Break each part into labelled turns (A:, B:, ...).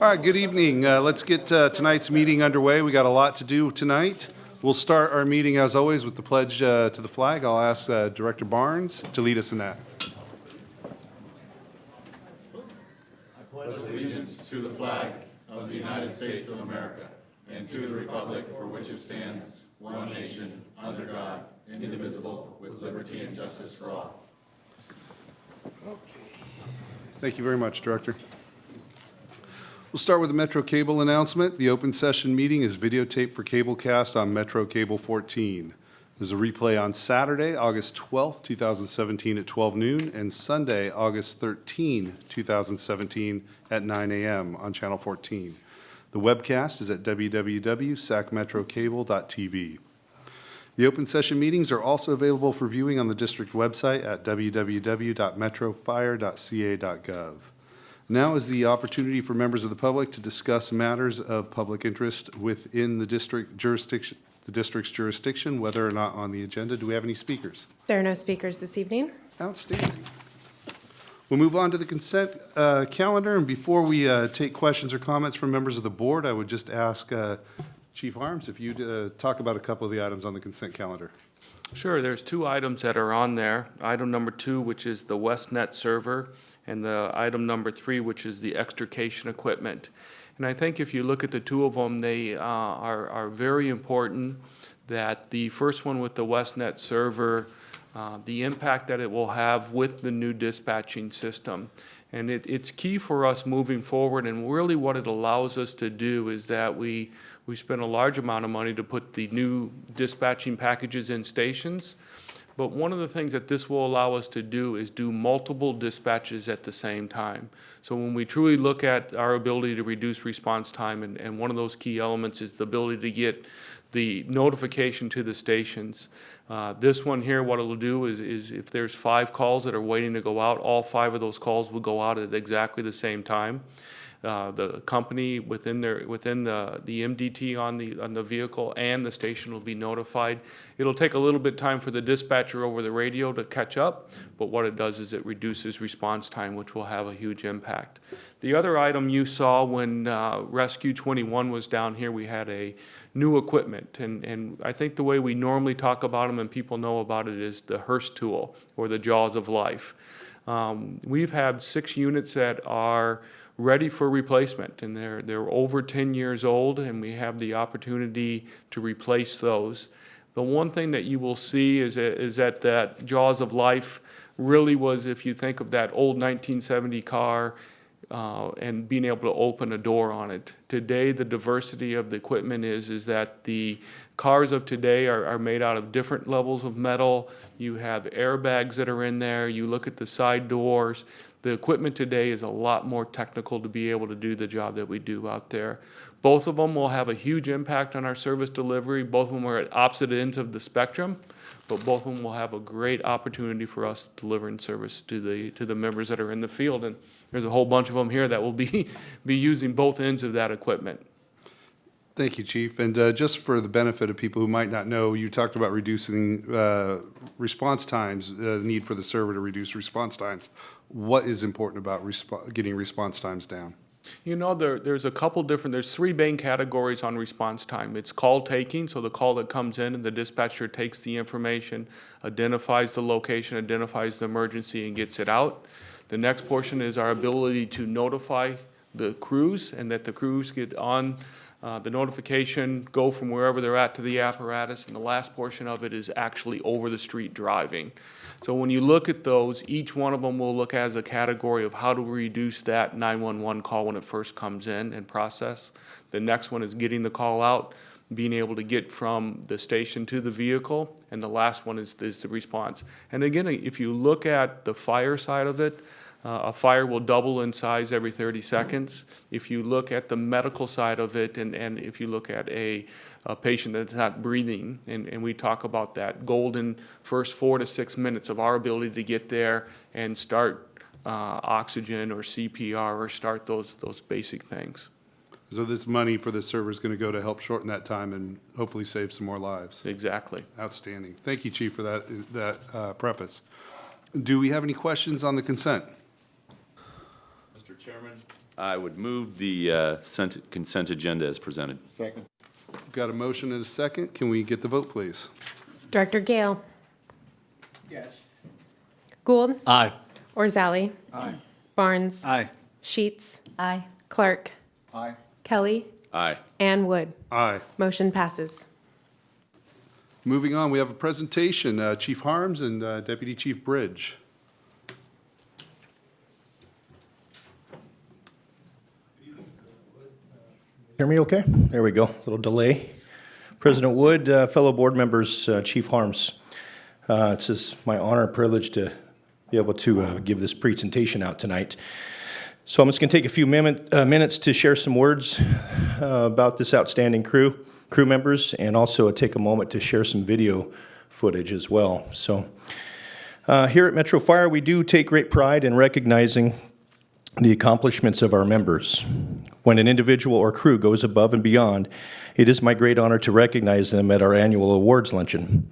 A: All right, good evening. Let's get tonight's meeting underway. We got a lot to do tonight. We'll start our meeting, as always, with the pledge to the flag. I'll ask Director Barnes to lead us in that.
B: I pledge allegiance to the flag of the United States of America and to the republic for which it stands, one nation, under God, indivisible, with liberty and justice for all.
A: Thank you very much, Director. We'll start with the Metro Cable announcement. The open session meeting is videotaped for cablecast on Metro Cable 14. There's a replay on Saturday, August 12th, 2017 at 12 noon, and Sunday, August 13, 2017 at 9 a.m. on Channel 14. The webcast is at www.sacmetrocable.tv. The open session meetings are also available for viewing on the district website at www.metrofire.ca.gov. Now is the opportunity for members of the public to discuss matters of public interest within the district's jurisdiction, whether or not on the agenda. Do we have any speakers?
C: There are no speakers this evening.
A: Outstanding. We'll move on to the consent calendar, and before we take questions or comments from members of the board, I would just ask Chief Arms if you'd talk about a couple of the items on the consent calendar.
D: Sure, there's two items that are on there. Item number 2, which is the WestNet server, and the item number 3, which is the extrication equipment. And I think if you look at the two of them, they are very important. That the first one with the WestNet server, the impact that it will have with the new dispatching system. And it's key for us moving forward, and really what it allows us to do is that we spend a large amount of money to put the new dispatching packages in stations. But one of the things that this will allow us to do is do multiple dispatches at the same time. So when we truly look at our ability to reduce response time, and one of those key elements is the ability to get the notification to the stations. This one here, what it'll do is if there's 5 calls that are waiting to go out, all 5 of those calls will go out at exactly the same time. The company within the MDT on the vehicle and the station will be notified. It'll take a little bit of time for the dispatcher over the radio to catch up, but what it does is it reduces response time, which will have a huge impact. The other item you saw when Rescue 21 was down here, we had a new equipment, and I think the way we normally talk about them and people know about it is the Hearst tool, or the Jaws of Life. We've had 6 units that are ready for replacement, and they're over 10 years old, and we have the opportunity to replace those. The one thing that you will see is that Jaws of Life really was, if you think of that old 1970 car and being able to open a door on it. Today, the diversity of the equipment is that the cars of today are made out of different levels of metal. You have airbags that are in there. You look at the side doors. The equipment today is a lot more technical to be able to do the job that we do out there. Both of them will have a huge impact on our service delivery. Both of them are at opposite ends of the spectrum, but both of them will have a great opportunity for us delivering service to the members that are in the field. And there's a whole bunch of them here that will be using both ends of that equipment.
A: Thank you, Chief. And just for the benefit of people who might not know, you talked about reducing response times, the need for the server to reduce response times. What is important about getting response times down?
D: You know, there's a couple different, there's 3 main categories on response time. It's call taking, so the call that comes in and the dispatcher takes the information, identifies the location, identifies the emergency, and gets it out. The next portion is our ability to notify the crews, and that the crews get on the notification, go from wherever they're at to the apparatus, and the last portion of it is actually over the street driving. So when you look at those, each one of them will look as a category of how to reduce that 911 call when it first comes in and process. The next one is getting the call out, being able to get from the station to the vehicle, and the last one is the response. And again, if you look at the fire side of it, a fire will double in size every 30 seconds. If you look at the medical side of it, and if you look at a patient that's not breathing, and we talk about that golden first 4 to 6 minutes of our ability to get there and start oxygen or CPR or start those basic things.
A: So this money for the server is going to go to help shorten that time and hopefully save some more lives.
D: Exactly.
A: Outstanding. Thank you, Chief, for that preface. Do we have any questions on the consent?
B: Mr. Chairman,
C: I would move the consent agenda as presented.
B: Second.
A: We've got a motion and a second. Can we get the vote, please?
E: Director Gale.
B: Yes.
E: Gould.
F: Aye.
E: Orzali.
F: Aye.
E: Barnes.
F: Aye.
E: Sheets.
G: Aye.
E: Clark.
B: Aye.
E: Kelly.
C: Aye.
E: And Wood.
A: Aye.
E: Motion passes.
A: Moving on, we have a presentation, Chief Harms and Deputy Chief Bridge.
F: Hear me okay? There we go. Little delay. President Wood, fellow board members, Chief Harms. It's just my honor and privilege to be able to give this presentation out tonight. So I'm just going to take a few minutes to share some words about this outstanding crew members, and also take a moment to share some video footage as well. So here at Metro Fire, we do take great pride in recognizing the accomplishments of our members. When an individual or crew goes above and beyond, it is my great honor to recognize them at our annual awards luncheon.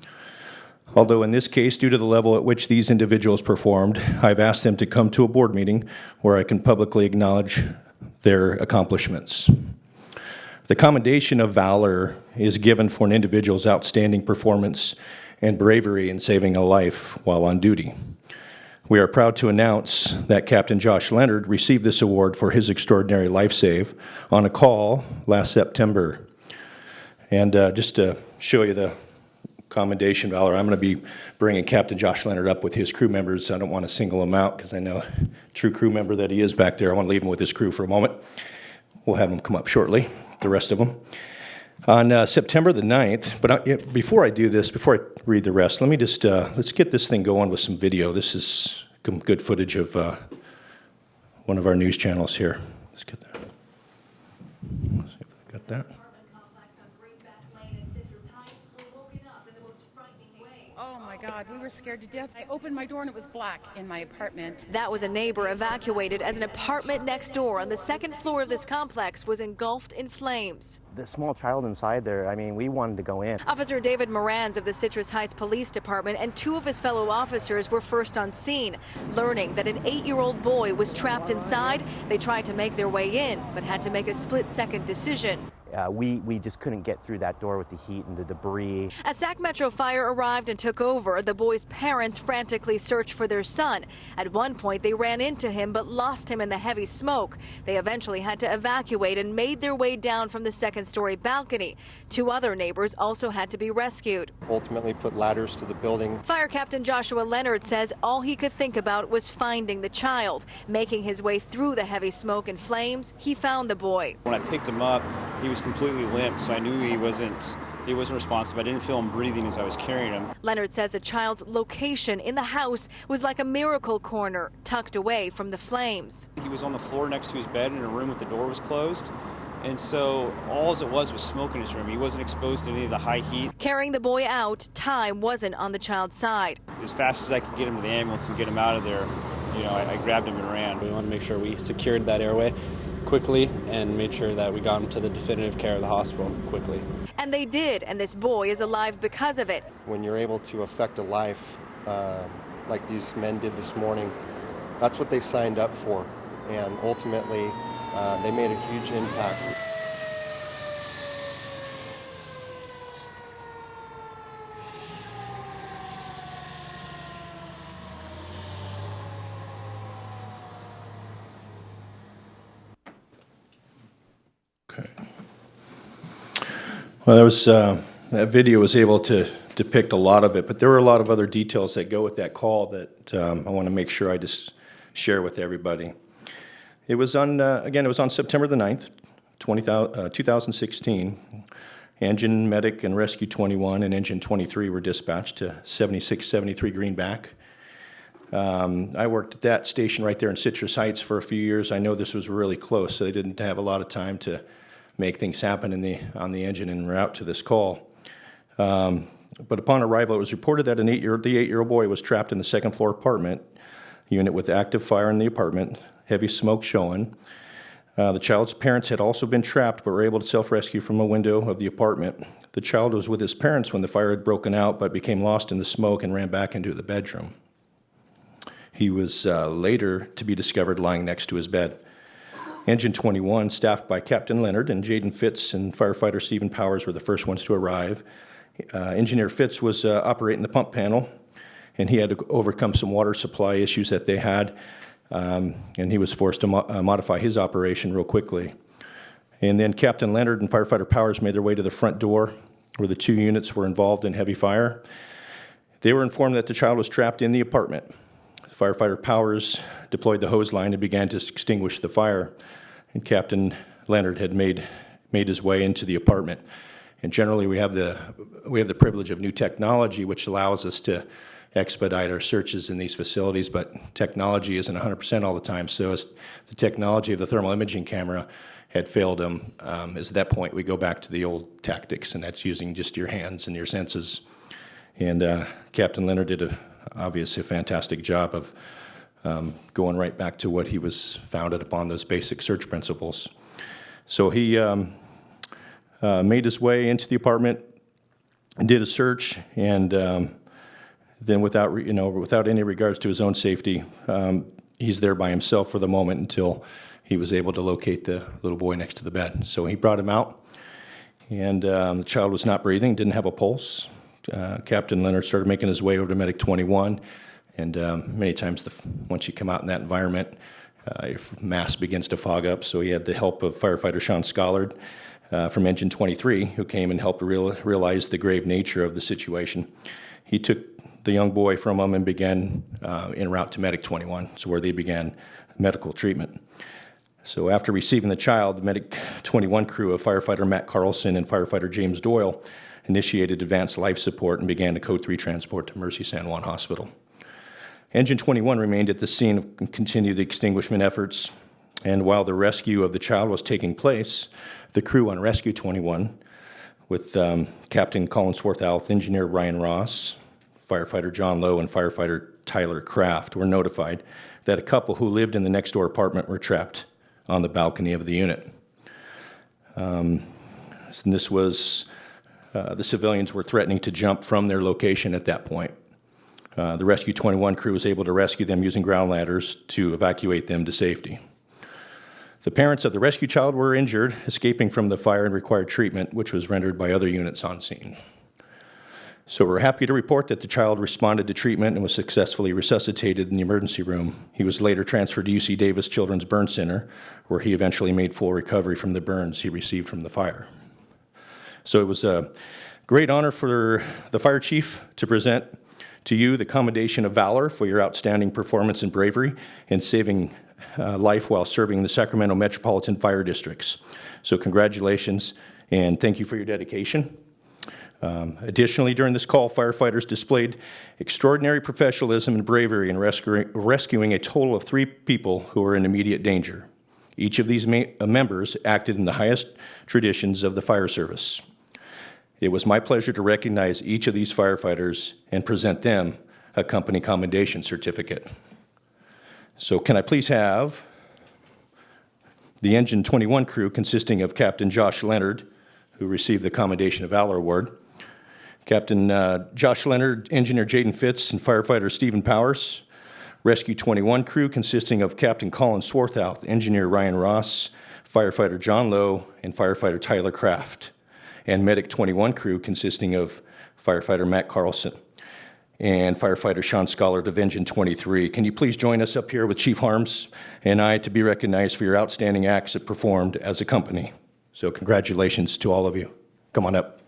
F: Although in this case, due to the level at which these individuals performed, I've asked them to come to a board meeting where I can publicly acknowledge their accomplishments. The commendation of valor is given for an individual's outstanding performance and bravery in saving a life while on duty. We are proud to announce that Captain Josh Leonard received this award for his extraordinary life save on a call last September. And just to show you the commendation valor, I'm going to be bringing Captain Josh Leonard up with his crew members. I don't want to single him out because I know true crew member that he is back there. I want to leave him with his crew for a moment. We'll have him come up shortly, the rest of them. On September the 9th, but before I do this, before I read the rest, let me just, let's get this thing going with some video. This is some good footage of one of our news channels here. Let's get that. Let's see if I got that.
G: Oh my God, we were scared to death. I opened my door and it was black in my apartment.
H: That was a neighbor evacuated as an apartment next door on the second floor of this complex was engulfed in flames.
I: The small child inside there, I mean, we wanted to go in.
H: Officer David Morans of the Citrus Heights Police Department and two of his fellow officers were first on scene. Learning that an 8-year-old boy was trapped inside, they tried to make their way in, but had to make a split-second decision.
I: We just couldn't get through that door with the heat and the debris.
H: As Sac Metro Fire arrived and took over, the boy's parents frantically searched for their son. At one point, they ran into him but lost him in the heavy smoke. They eventually had to evacuate and made their way down from the second-story balcony. Two other neighbors also had to be rescued.
J: Ultimately put ladders to the building.
H: Fire Captain Joshua Leonard says all he could think about was finding the child. Making his way through the heavy smoke and flames, he found the boy.
K: When I picked him up, he was completely limp, so I knew he wasn't responsive. I didn't feel him breathing as I was carrying him.
H: Leonard says the child's location in the house was like a miracle corner, tucked away from the flames.
K: He was on the floor next to his bed in a room with the door was closed. And so all it was smoke in his room. He wasn't exposed to any of the high heat.
H: Carrying the boy out, time wasn't on the child's side.
K: As fast as I could get him to the ambulance and get him out of there, I grabbed him and ran.
L: We want to make sure we secured that airway quickly and made sure that we got him to the definitive care of the hospital quickly.
H: And they did, and this boy is alive because of it.
J: When you're able to affect a life like these men did this morning, that's what they signed up for. And ultimately, they made a huge impact.
F: Okay. Well, that video was able to depict a lot of it, but there were a lot of other details that go with that call that I want to make sure I just share with everybody. It was on, again, it was on September the 9th, 2016. Engine Medic and Rescue 21 and Engine 23 were dispatched to 7673 Greenback. I worked at that station right there in Citrus Heights for a few years. I know this was really close, so they didn't have a lot of time to make things happen on the engine en route to this call. But upon arrival, it was reported that the 8-year-old boy was trapped in the second floor apartment unit with active fire in the apartment, heavy smoke showing. The child's parents had also been trapped but were able to self-rescue from a window of the apartment. The child was with his parents when the fire had broken out but became lost in the smoke and ran back into the bedroom. He was later to be discovered lying next to his bed. Engine 21, staffed by Captain Leonard and Jaden Fitz and firefighter Stephen Powers, were the first ones to arrive. Engineer Fitz was operating the pump panel, and he had to overcome some water supply issues that they had, and he was forced to modify his operation real quickly. And then Captain Leonard and firefighter Powers made their way to the front door where the 2 units were involved in heavy fire. They were informed that the child was trapped in the apartment. Firefighter Powers deployed the hose line and began to extinguish the fire. And Captain Leonard had made his way into the apartment. And generally, we have the privilege of new technology, which allows us to expedite our searches in these facilities, but technology isn't 100% all the time. So as the technology of the thermal imaging camera had failed him, as at that point, we go back to the old tactics, and that's using just your hands and your senses. And Captain Leonard did obviously a fantastic job of going right back to what he was founded upon, those basic search principles. So he made his way into the apartment and did a search, and then without any regards to his own safety, he's there by himself for the moment until he was able to locate the little boy next to the bed. So he brought him out, and the child was not breathing, didn't have a pulse. Captain Leonard started making his way over to Medic 21, and many times once you come out in that environment, your mask begins to fog up. So he had the help of firefighter Sean Scollard from Engine 23, who came and helped realize the grave nature of the situation. He took the young boy from him and began en route to Medic 21, so where they began medical treatment. So after receiving the child, the Medic 21 crew of firefighter Matt Carlson and firefighter James Doyle initiated advanced life support and began the Code 3 transport to Mercy San Juan Hospital. Engine 21 remained at the scene and continued the extinguishment efforts. And while the rescue of the child was taking place, the crew on Rescue 21, with Captain Colin Swarthout, Engineer Ryan Ross, firefighter John Lowe, and firefighter Tyler Kraft, were notified that a couple who lived in the next door apartment were trapped on the balcony of the unit. And this was, the civilians were threatening to jump from their location at that point. The Rescue 21 crew was able to rescue them using ground ladders to evacuate them to safety. The parents of the rescue child were injured, escaping from the fire, and required treatment, which was rendered by other units on scene. So we're happy to report that the child responded to treatment and was successfully resuscitated in the emergency room. He was later transferred to UC Davis Children's Burn Center, where he eventually made full recovery from the burns he received from the fire. So it was a great honor for the fire chief to present to you the Commendation of Valor for your outstanding performance and bravery in saving life while serving the Sacramento Metropolitan Fire Districts. So congratulations, and thank you for your dedication. Additionally, during this call, firefighters displayed extraordinary professionalism and bravery in rescuing a total of 3 people who were in immediate danger. Each of these members acted in the highest traditions of the fire service. It was my pleasure to recognize each of these firefighters and present them a company commendation certificate. So can I please have the Engine 21 crew, consisting of Captain Josh Leonard, who received the Commendation of Valor Award, Captain Josh Leonard, Engineer Jaden Fitz, and firefighter Stephen Powers, Rescue 21 crew consisting of Captain Colin Swarthout, Engineer Ryan Ross, firefighter John Lowe, and firefighter Tyler Kraft, and Medic 21 crew consisting of firefighter Matt Carlson and firefighter Sean Scollard of Engine 23. Can you please join us up here with Chief Harms and I to be recognized for your outstanding acts that performed as a company? So congratulations to all of you. Come on up.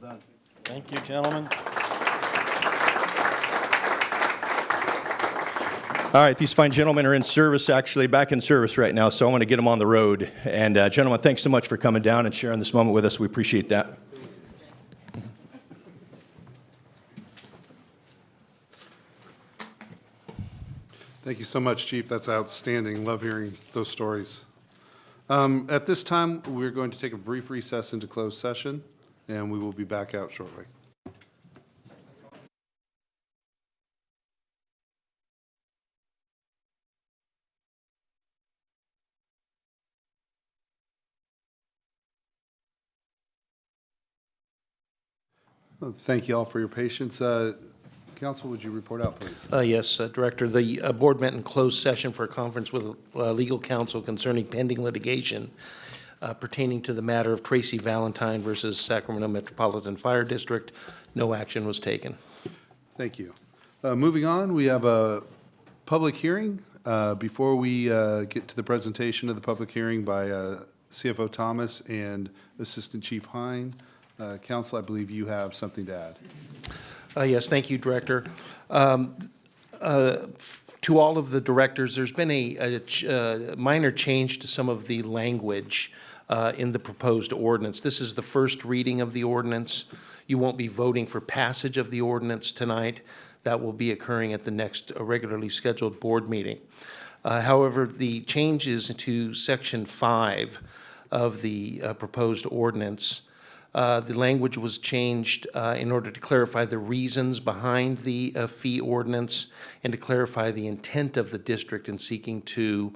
B: done.
K: Thank you, gentlemen.
F: All right, these fine gentlemen are in service, actually back in service right now, so I want to get them on the road. And gentlemen, thanks so much for coming down and sharing this moment with us. We appreciate that.
A: Thank you so much, Chief. That's outstanding. Love hearing those stories. At this time, we're going to take a brief recess into closed session, and we will be back out shortly. Well, thank you all for your patience. Council, would you report out, please?
M: Yes, Director. The board met in closed session for a conference with legal counsel concerning pending litigation pertaining to the matter of Tracy Valentine versus Sacramento Metropolitan Fire District. No action was taken.
A: Thank you. Moving on, we have a public hearing. Before we get to the presentation of the public hearing by CFO Thomas and Assistant Chief Hine, Council, I believe you have something to add.
M: Yes, thank you, Director. To all of the directors, there's been a minor change to some of the language in the proposed ordinance. This is the first reading of the ordinance. You won't be voting for passage of the ordinance tonight. That will be occurring at the next regularly scheduled board meeting. However, the changes to Section 5 of the proposed ordinance, the language was changed in order to clarify the reasons behind the fee ordinance and to clarify the intent of the district in seeking to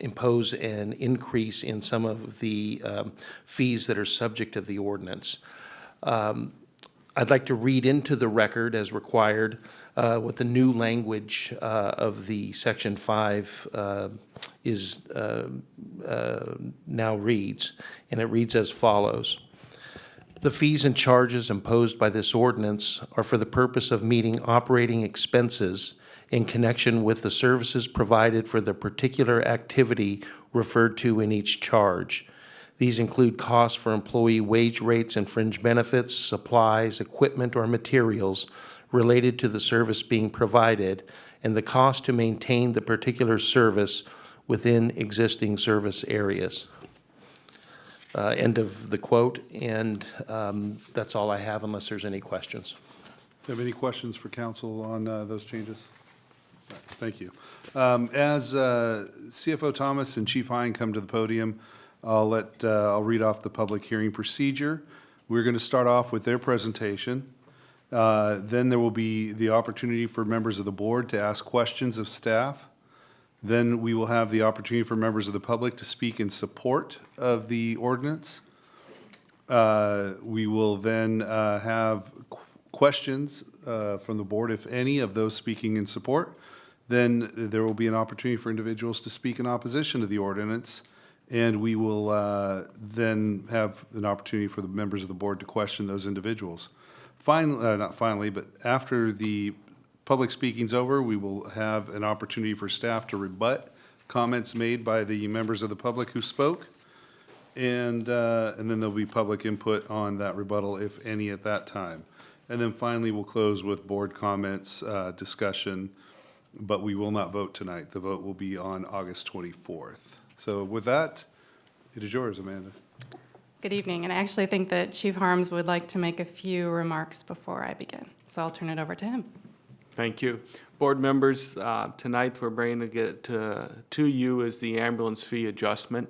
M: impose an increase in some of the fees that are subject of the ordinance. I'd like to read into the record as required what the new language of the Section 5 is now reads, and it reads as follows. The fees and charges imposed by this ordinance are for the purpose of meeting operating expenses in connection with the services provided for the particular activity referred to in each charge. These include costs for employee wage rates and fringe benefits, supplies, equipment, or materials related to the service being provided, and the cost to maintain the particular service within existing service areas. End of the quote, and that's all I have unless there's any questions.
A: Do you have any questions for council on those changes? Thank you. As CFO Thomas and Chief Hine come to the podium, I'll read off the public hearing procedure. We're going to start off with their presentation. Then there will be the opportunity for members of the board to ask questions of staff. Then we will have the opportunity for members of the public to speak in support of the ordinance. We will then have questions from the board, if any, of those speaking in support. Then there will be an opportunity for individuals to speak in opposition to the ordinance. And we will then have an opportunity for the members of the board to question those individuals. Not finally, but after the public speaking's over, we will have an opportunity for staff to rebut comments made by the members of the public who spoke. And then there'll be public input on that rebuttal, if any, at that time. And then finally, we'll close with board comments, discussion, but we will not vote tonight. The vote will be on August 24th. So with that, it is yours, Amanda.
N: Good evening, and I actually think that Chief Harms would like to make a few remarks before I begin. So I'll turn it over to him.
D: Thank you. Board members, tonight we're bringing to you is the ambulance fee adjustment.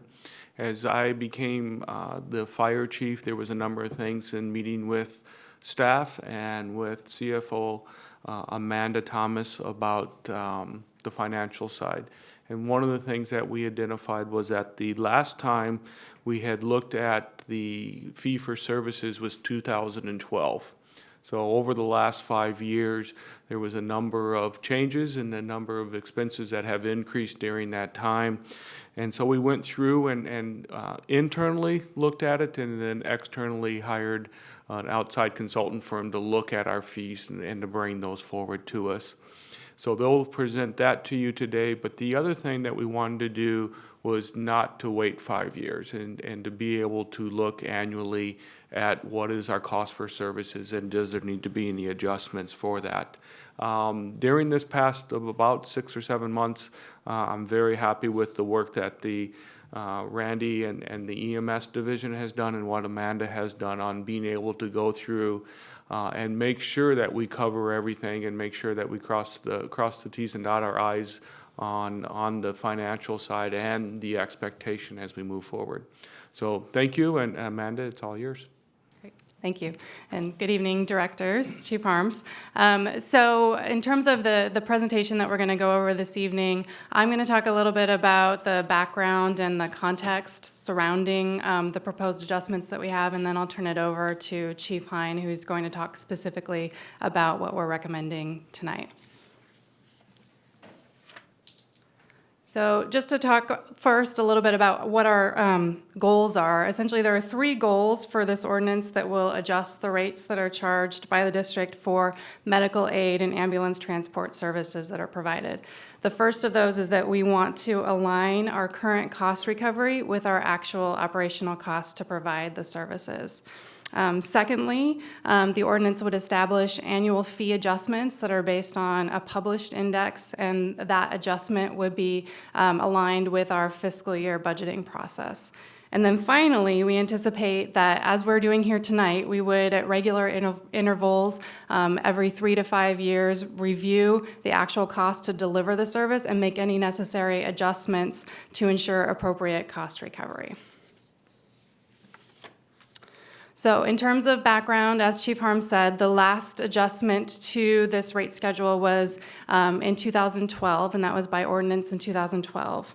D: As I became the fire chief, there was a number of things in meeting with staff and with CFO Amanda Thomas about the financial side. And one of the things that we identified was that the last time we had looked at the fee for services was 2012. So over the last 5 years, there was a number of changes and a number of expenses that have increased during that time. And so we went through and internally looked at it and then externally hired an outside consultant firm to look at our fees and to bring those forward to us. So they'll present that to you today. But the other thing that we wanted to do was not to wait 5 years and to be able to look annually at what is our cost for services and does there need to be any adjustments for that. During this past of about 6 or 7 months, I'm very happy with the work that the Randy and the EMS division has done and what Amanda has done on being able to go through and make sure that we cover everything and make sure that we cross the T's and dot our I's on the financial side and the expectation as we move forward. So thank you, and Amanda, it's all yours.
N: Thank you. And good evening, directors, Chief Harms. So in terms of the presentation that we're going to go over this evening, I'm going to talk a little bit about the background and the context surrounding the proposed adjustments that we have, and then I'll turn it over to Chief Hine, who's going to talk specifically about what we're recommending tonight. So just to talk first a little bit about what our goals are. Essentially, there are 3 goals for this ordinance that will adjust the rates that are charged by the district for medical aid and ambulance transport services that are provided. The first of those is that we want to align our current cost recovery with our actual operational costs to provide the services. Secondly, the ordinance would establish annual fee adjustments that are based on a published index, and that adjustment would be aligned with our fiscal year budgeting process. And then finally, we anticipate that, as we're doing here tonight, we would, at regular intervals, every 3 to 5 years, review the actual cost to deliver the service and make any necessary adjustments to ensure appropriate cost recovery. So in terms of background, as Chief Harms said, the last adjustment to this rate schedule was in 2012, and that was by ordinance in 2012.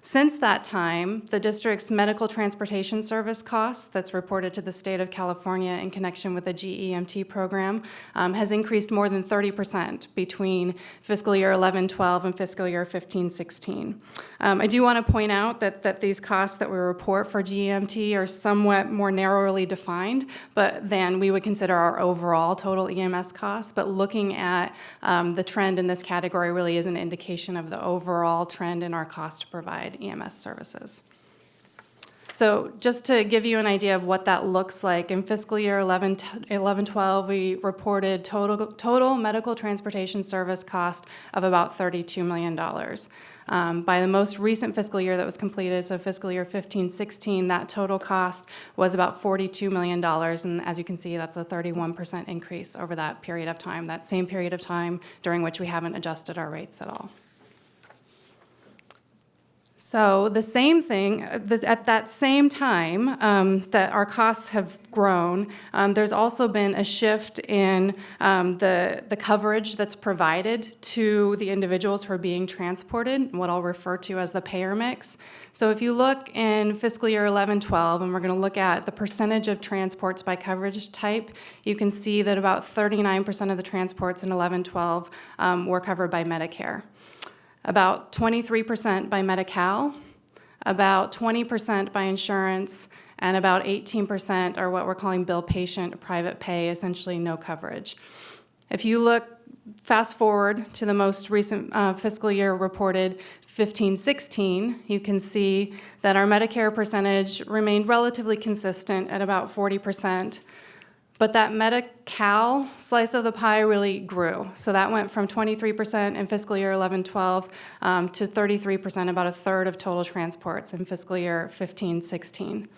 N: Since that time, the district's medical transportation service costs that's reported to the state of California in connection with the GEMT program has increased more than 30% between fiscal year 11-12 and fiscal year 15-16. I do want to point out that these costs that we report for GEMT are somewhat more narrowly defined than we would consider our overall total EMS costs, but looking at the trend in this category really is an indication of the overall trend in our cost to provide EMS services. So just to give you an idea of what that looks like, in fiscal year 11-12, we reported total medical transportation service cost of about $32 million. By the most recent fiscal year that was completed, so fiscal year 15-16, that total cost was about $42 million, and as you can see, that's a 31% increase over that period of time, that same period of time during which we haven't adjusted our rates at all. So the same thing, at that same time that our costs have grown, there's also been a shift in the coverage that's provided to the individuals who are being transported, what I'll refer to as the payer mix. So if you look in fiscal year 11-12, and we're going to look at the percentage of transports by coverage type, you can see that about 39% of the transports in 11-12 were covered by Medicare. About 23% by Medi-Cal, about 20% by insurance, and about 18% are what we're calling bill patient private pay, essentially no coverage. If you look fast forward to the most recent fiscal year reported 15-16, you can see that our Medicare percentage remained relatively consistent at about 40%. But that Medi-Cal slice of the pie really grew. So that went from 23% in fiscal year 11-12 to 33%, about a third of total transports in fiscal year 15-16.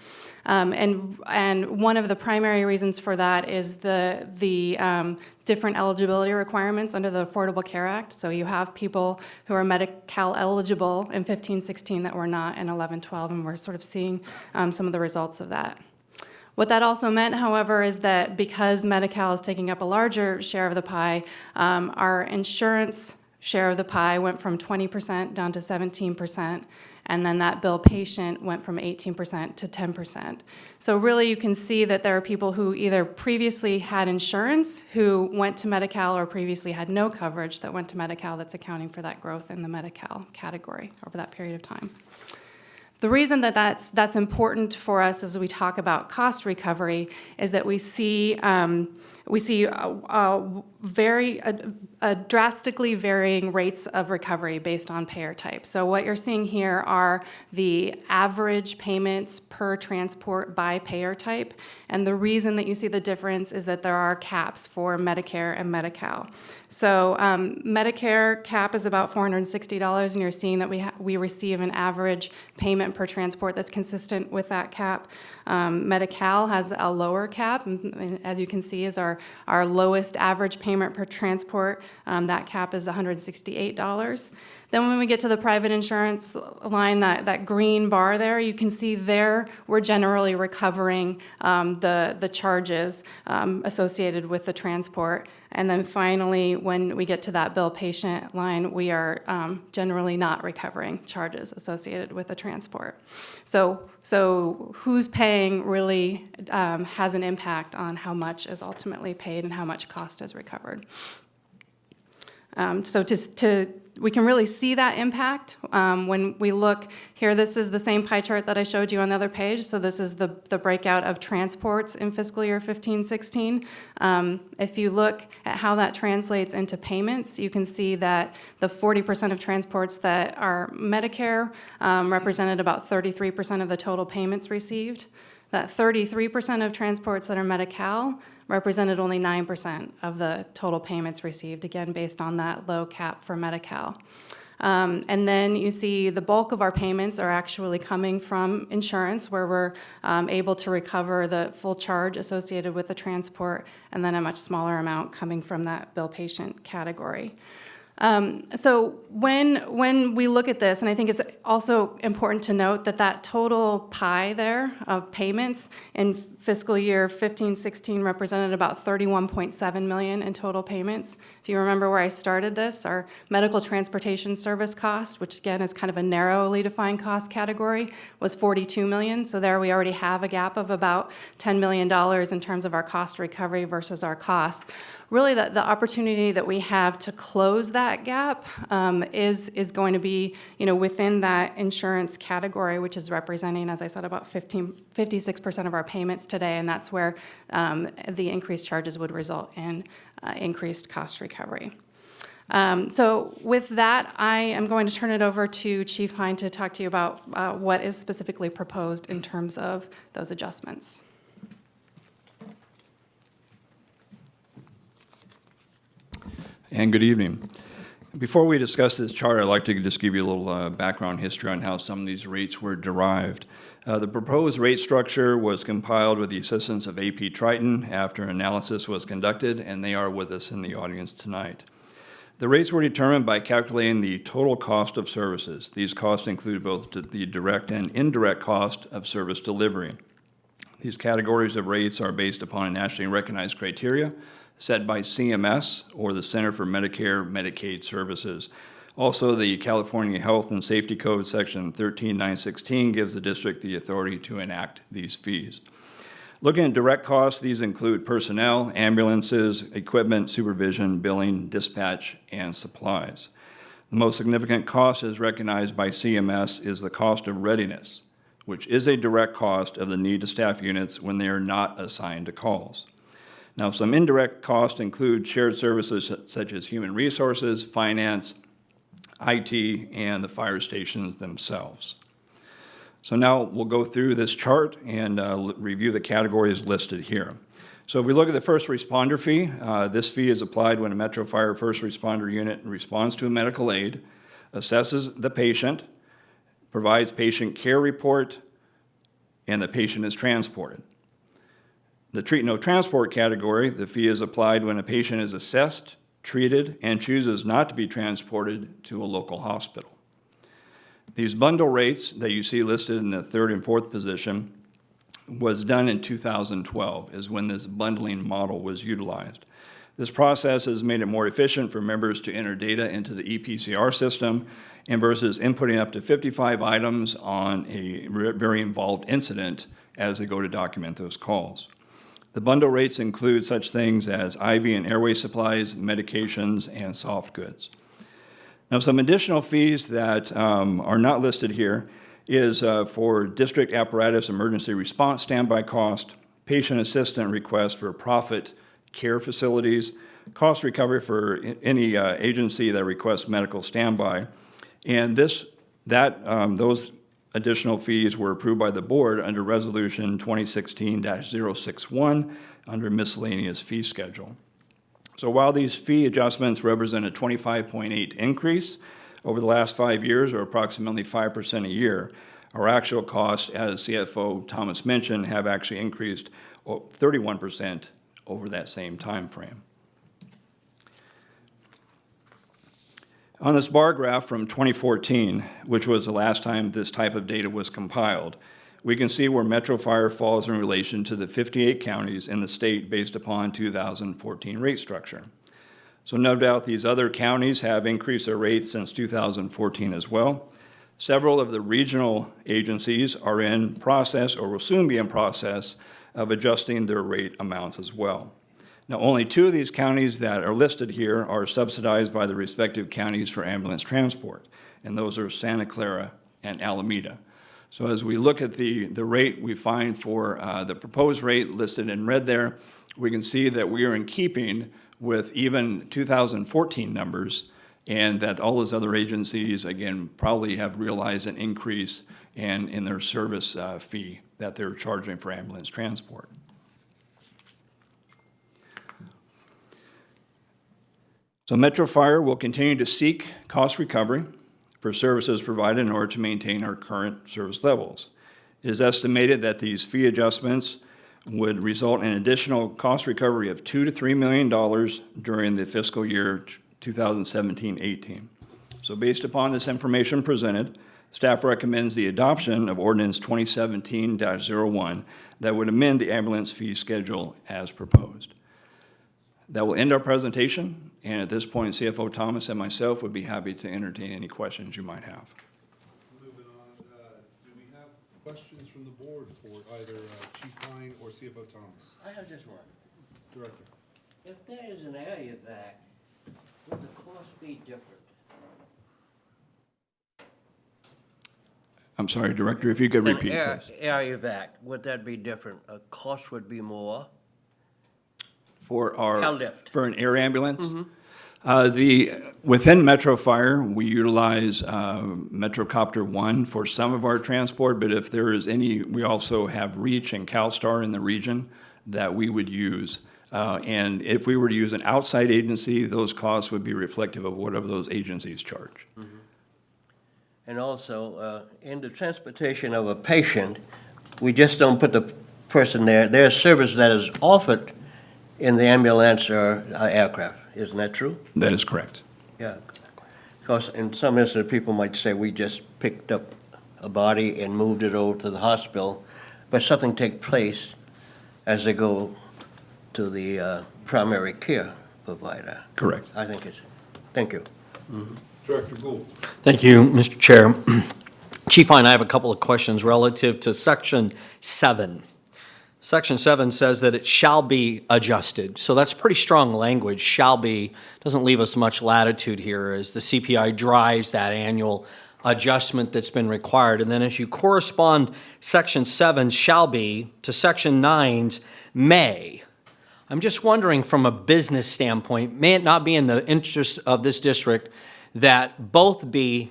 N: And one of the primary reasons for that is the different eligibility requirements under the Affordable Care Act. So you have people who are Medi-Cal eligible in 15-16 that were not in 11-12, and we're sort of seeing some of the results of that. What that also meant, however, is that because Medi-Cal is taking up a larger share of the pie, our insurance share of the pie went from 20% down to 17%, and then that bill patient went from 18% to 10%. So really you can see that there are people who either previously had insurance who went to Medi-Cal or previously had no coverage that went to Medi-Cal that's accounting for that growth in the Medi-Cal category over that period of time. The reason that that's important for us as we talk about cost recovery is that we see we see drastically varying rates of recovery based on payer type. So what you're seeing here are the average payments per transport by payer type. And the reason that you see the difference is that there are caps for Medicare and Medi-Cal. So Medicare cap is about $460, and you're seeing that we receive an average payment per transport that's consistent with that cap. Medi-Cal has a lower cap, and as you can see is our lowest average payment per transport. That cap is $168. Then when we get to the private insurance line, that green bar there, you can see there we're generally recovering the charges associated with the transport. And then finally, when we get to that bill patient line, we are generally not recovering charges associated with the transport. So who's paying really has an impact on how much is ultimately paid and how much cost is recovered. We can really see that impact when we look here. This is the same pie chart that I showed you on the other page. So this is the breakout of transports in fiscal year 15-16. If you look at how that translates into payments, you can see that the 40% of transports that are Medicare represented about 33% of the total payments received. That 33% of transports that are Medi-Cal represented only 9% of the total payments received, again, based on that low cap for Medi-Cal. And then you see the bulk of our payments are actually coming from insurance, where we're able to recover the full charge associated with the transport, and then a much smaller amount coming from that bill patient category. So when we look at this, and I think it's also important to note that total pie there of payments in fiscal year 15-16 represented about $31.7 million in total payments. If you remember where I started this, our medical transportation service cost, which again is kind of a narrowly defined cost category, was $42 million. So there we already have a gap of about $10 million in terms of our cost recovery versus our costs. Really, the opportunity that we have to close that gap is going to be, within that insurance category, which is representing, as I said, about 56% of our payments today, and that's where the increased charges would result in increased cost recovery. So with that, I am going to turn it over to Chief Hine to talk to you about what is specifically proposed in terms of those adjustments.
O: And good evening. Before we discuss this chart, I'd like to just give you a little background history on how some of these rates were derived. The proposed rate structure was compiled with the assistance of AP Triton after analysis was conducted, and they are with us in the audience tonight. The rates were determined by calculating the total cost of services. These costs include both the direct and indirect cost of service delivery. These categories of rates are based upon a nationally recognized criteria set by CMS, or the Center for Medicare Medicaid Services. Also, the California Health and Safety Code, Section 13916, gives the district the authority to enact these fees. Looking at direct costs, these include personnel, ambulances, equipment, supervision, billing, dispatch, and supplies. The most significant cost as recognized by CMS is the cost of readiness, which is a direct cost of the need to staff units when they are not assigned to calls. Now, some indirect costs include shared services such as human resources, finance, IT, and the fire stations themselves. So now we'll go through this chart and review the categories listed here. So if we look at the first responder fee, this fee is applied when a Metro Fire first responder unit responds to a medical aid, assesses the patient, provides patient care report, and the patient is transported. The treat no transport category, the fee is applied when a patient is assessed, treated, and chooses not to be transported to a local hospital. These bundle rates that you see listed in the third and fourth position was done in 2012, is when this bundling model was utilized. This process has made it more efficient for members to enter data into the EPCR system and versus inputting up to 55 items on a very involved incident as they go to document those calls. The bundle rates include such things as IV and airway supplies, medications, and soft goods. Now, some additional fees that are not listed here is for district apparatus emergency response standby cost, patient assistant request for profit care facilities, cost recovery for any agency that requests medical standby. And those additional fees were approved by the board under Resolution 2016-061 under miscellaneous fee schedule. So while these fee adjustments represent a 25.8 increase over the last 5 years, or approximately 5% a year, our actual costs, as CFO Thomas mentioned, have actually increased 31% over that same time frame. On this bar graph from 2014, which was the last time this type of data was compiled, we can see where Metro Fire falls in relation to the 58 counties in the state based upon 2014 rate structure. So no doubt these other counties have increased their rates since 2014 as well. Several of the regional agencies are in process or will soon be in process of adjusting their rate amounts as well. Now, only 2 of these counties that are listed here are subsidized by the respective counties for ambulance transport, and those are Santa Clara and Alameda. So as we look at the rate we find for the proposed rate listed in red there, we can see that we are in keeping with even 2014 numbers, and that all those other agencies, again, probably have realized an increase in their service fee that they're charging for ambulance transport. So Metro Fire will continue to seek cost recovery for services provided in order to maintain our current service levels. It is estimated that these fee adjustments would result in additional cost recovery of $2 to $3 million during the fiscal year 2017-18. So based upon this information presented, staff recommends the adoption of Ordinance 2017-01 that would amend the ambulance fee schedule as proposed. That will end our presentation, and at this point, CFO Thomas and myself would be happy to entertain any questions you might have.
A: Moving on, do we have questions from the board for either Chief Hine or CFO Thomas?
P: I have just one.
A: Director.
P: If there is an area vac, would the cost be different?
O: I'm sorry, Director, if you could repeat this.
P: Area vac, would that be different? A cost would be more?
O: For
P: Airlift.
O: for an air ambulance? Within Metro Fire, we utilize Metrocopter 1 for some of our transport, but if there is any, we also have Reach and CalStar in the region that we would use. And if we were to use an outside agency, those costs would be reflective of whatever those agencies charge.
P: And also, in the transportation of a patient, we just don't put the person there. There's service that is offered in the ambulance or aircraft. Isn't that true?
O: That is correct.
P: Yeah. Because in some instances, people might say, we just picked up a body and moved it over to the hospital, but something takes place as they go to the primary care provider.
O: Correct.
P: I think it's, thank you.
A: Director Gould.
Q: Thank you, Mr. Chair. Chief Hine, I have a couple of questions relative to Section 7. Section 7 says that it shall be adjusted. So that's pretty strong language, shall be. Doesn't leave us much latitude here as the CPI drives that annual adjustment that's been required. And then as you correspond Section 7 shall be to Section 9's may, I'm just wondering from a business standpoint, may it not be in the interest of this district that both be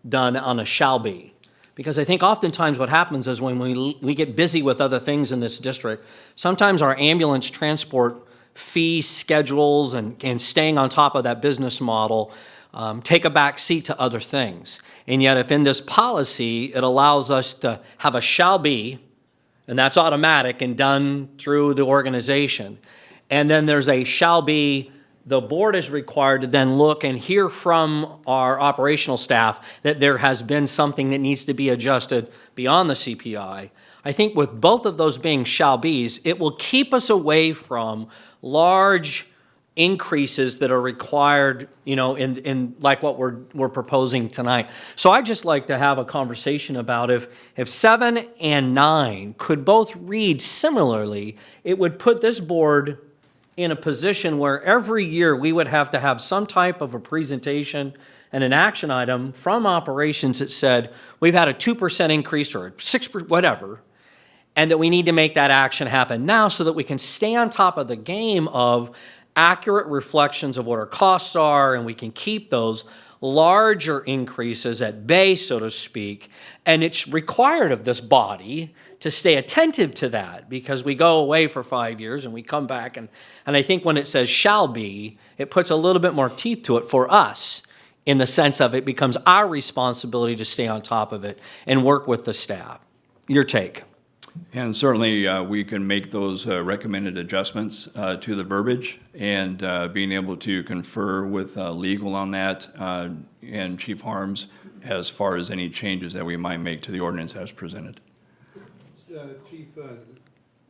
Q: done on a shall be? Because I think oftentimes what happens is when we get busy with other things in this district, sometimes our ambulance transport fee schedules and staying on top of that business model take a back seat to other things. And yet if in this policy, it allows us to have a shall be, and that's automatic and done through the organization. And then there's a shall be, the board is required to then look and hear from our operational staff that there has been something that needs to be adjusted beyond the CPI. I think with both of those being shall be's, it will keep us away from large increases that are required, you know, in like what we're proposing tonight. So I'd just like to have a conversation about if 7 and 9 could both read similarly, it would put this board in a position where every year we would have to have some type of a presentation and an action item from operations that said, we've had a 2% increase or a 6%, whatever, and that we need to make that action happen now so that we can stay on top of the game of accurate reflections of what our costs are, and we can keep those larger increases at bay, so to speak. And it's required of this body to stay attentive to that, because we go away for 5 years and we come back, and I think when it says shall be, it puts a little bit more teeth to it for us, in the sense of it becomes our responsibility to stay on top of it and work with the staff. Your take?
O: And certainly, we can make those recommended adjustments to the verbiage, and being able to confer with legal on that, and Chief Harms, as far as any changes that we might make to the ordinance as presented.
A: Chief,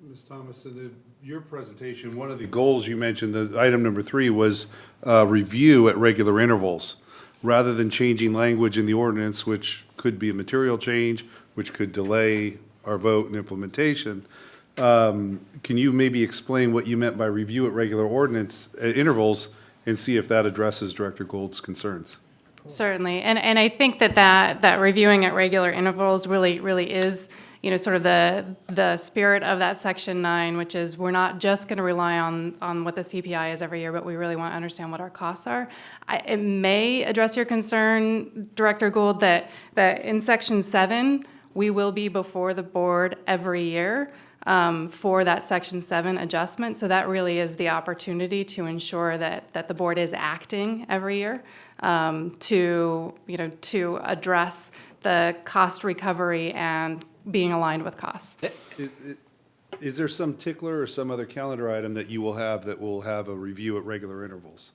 A: Ms. Thomas, in your presentation, one of the goals you mentioned, the item number 3, was review at regular intervals, rather than changing language in the ordinance, which could be a material change, which could delay our vote and implementation. Can you maybe explain what you meant by review at regular ordinance intervals, and see if that addresses Director Gould's concerns?
N: Certainly, and I think that reviewing at regular intervals really is, sort of the spirit of that Section 9, which is we're not just going to rely on what the CPI is every year, but we really want to understand what our costs are. It may address your concern, Director Gould, that in Section 7, we will be before the board every year for that Section 7 adjustment. So that really is the opportunity to ensure that the board is acting every year to address the cost recovery and being aligned with costs.
A: Is there some tickler or some other calendar item that you will have that will have a review at regular intervals?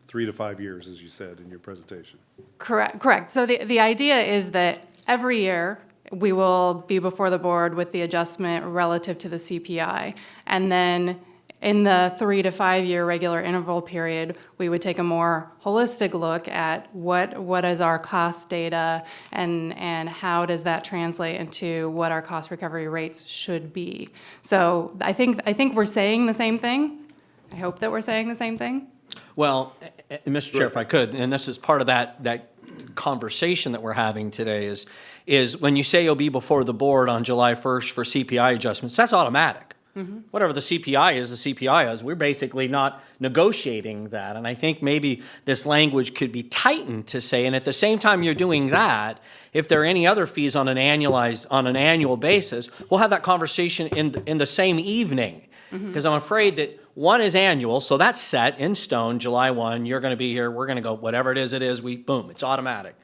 A: 3 to 5 years, as you said in your presentation.
N: Correct. So the idea is that every year we will be before the board with the adjustment relative to the CPI. And then in the 3 to 5 year regular interval period, we would take a more holistic look at what is our cost data and how does that translate into what our cost recovery rates should be. So I think we're saying the same thing. I hope that we're saying the same thing.
Q: Well, Mr. Chair, if I could, and this is part of that conversation that we're having today, is when you say you'll be before the board on July 1st for CPI adjustments, that's automatic. Mm-hmm. Whatever the CPI is, the CPI is. We're basically not negotiating that. And I think maybe this language could be tightened to say, and at the same time you're doing that, if there are any other fees on an annual basis, we'll have that conversation in the same evening. Because I'm afraid that one is annual, so that's set in stone, July 1, you're going to be here, we're going to go, whatever it is, boom, it's automatic.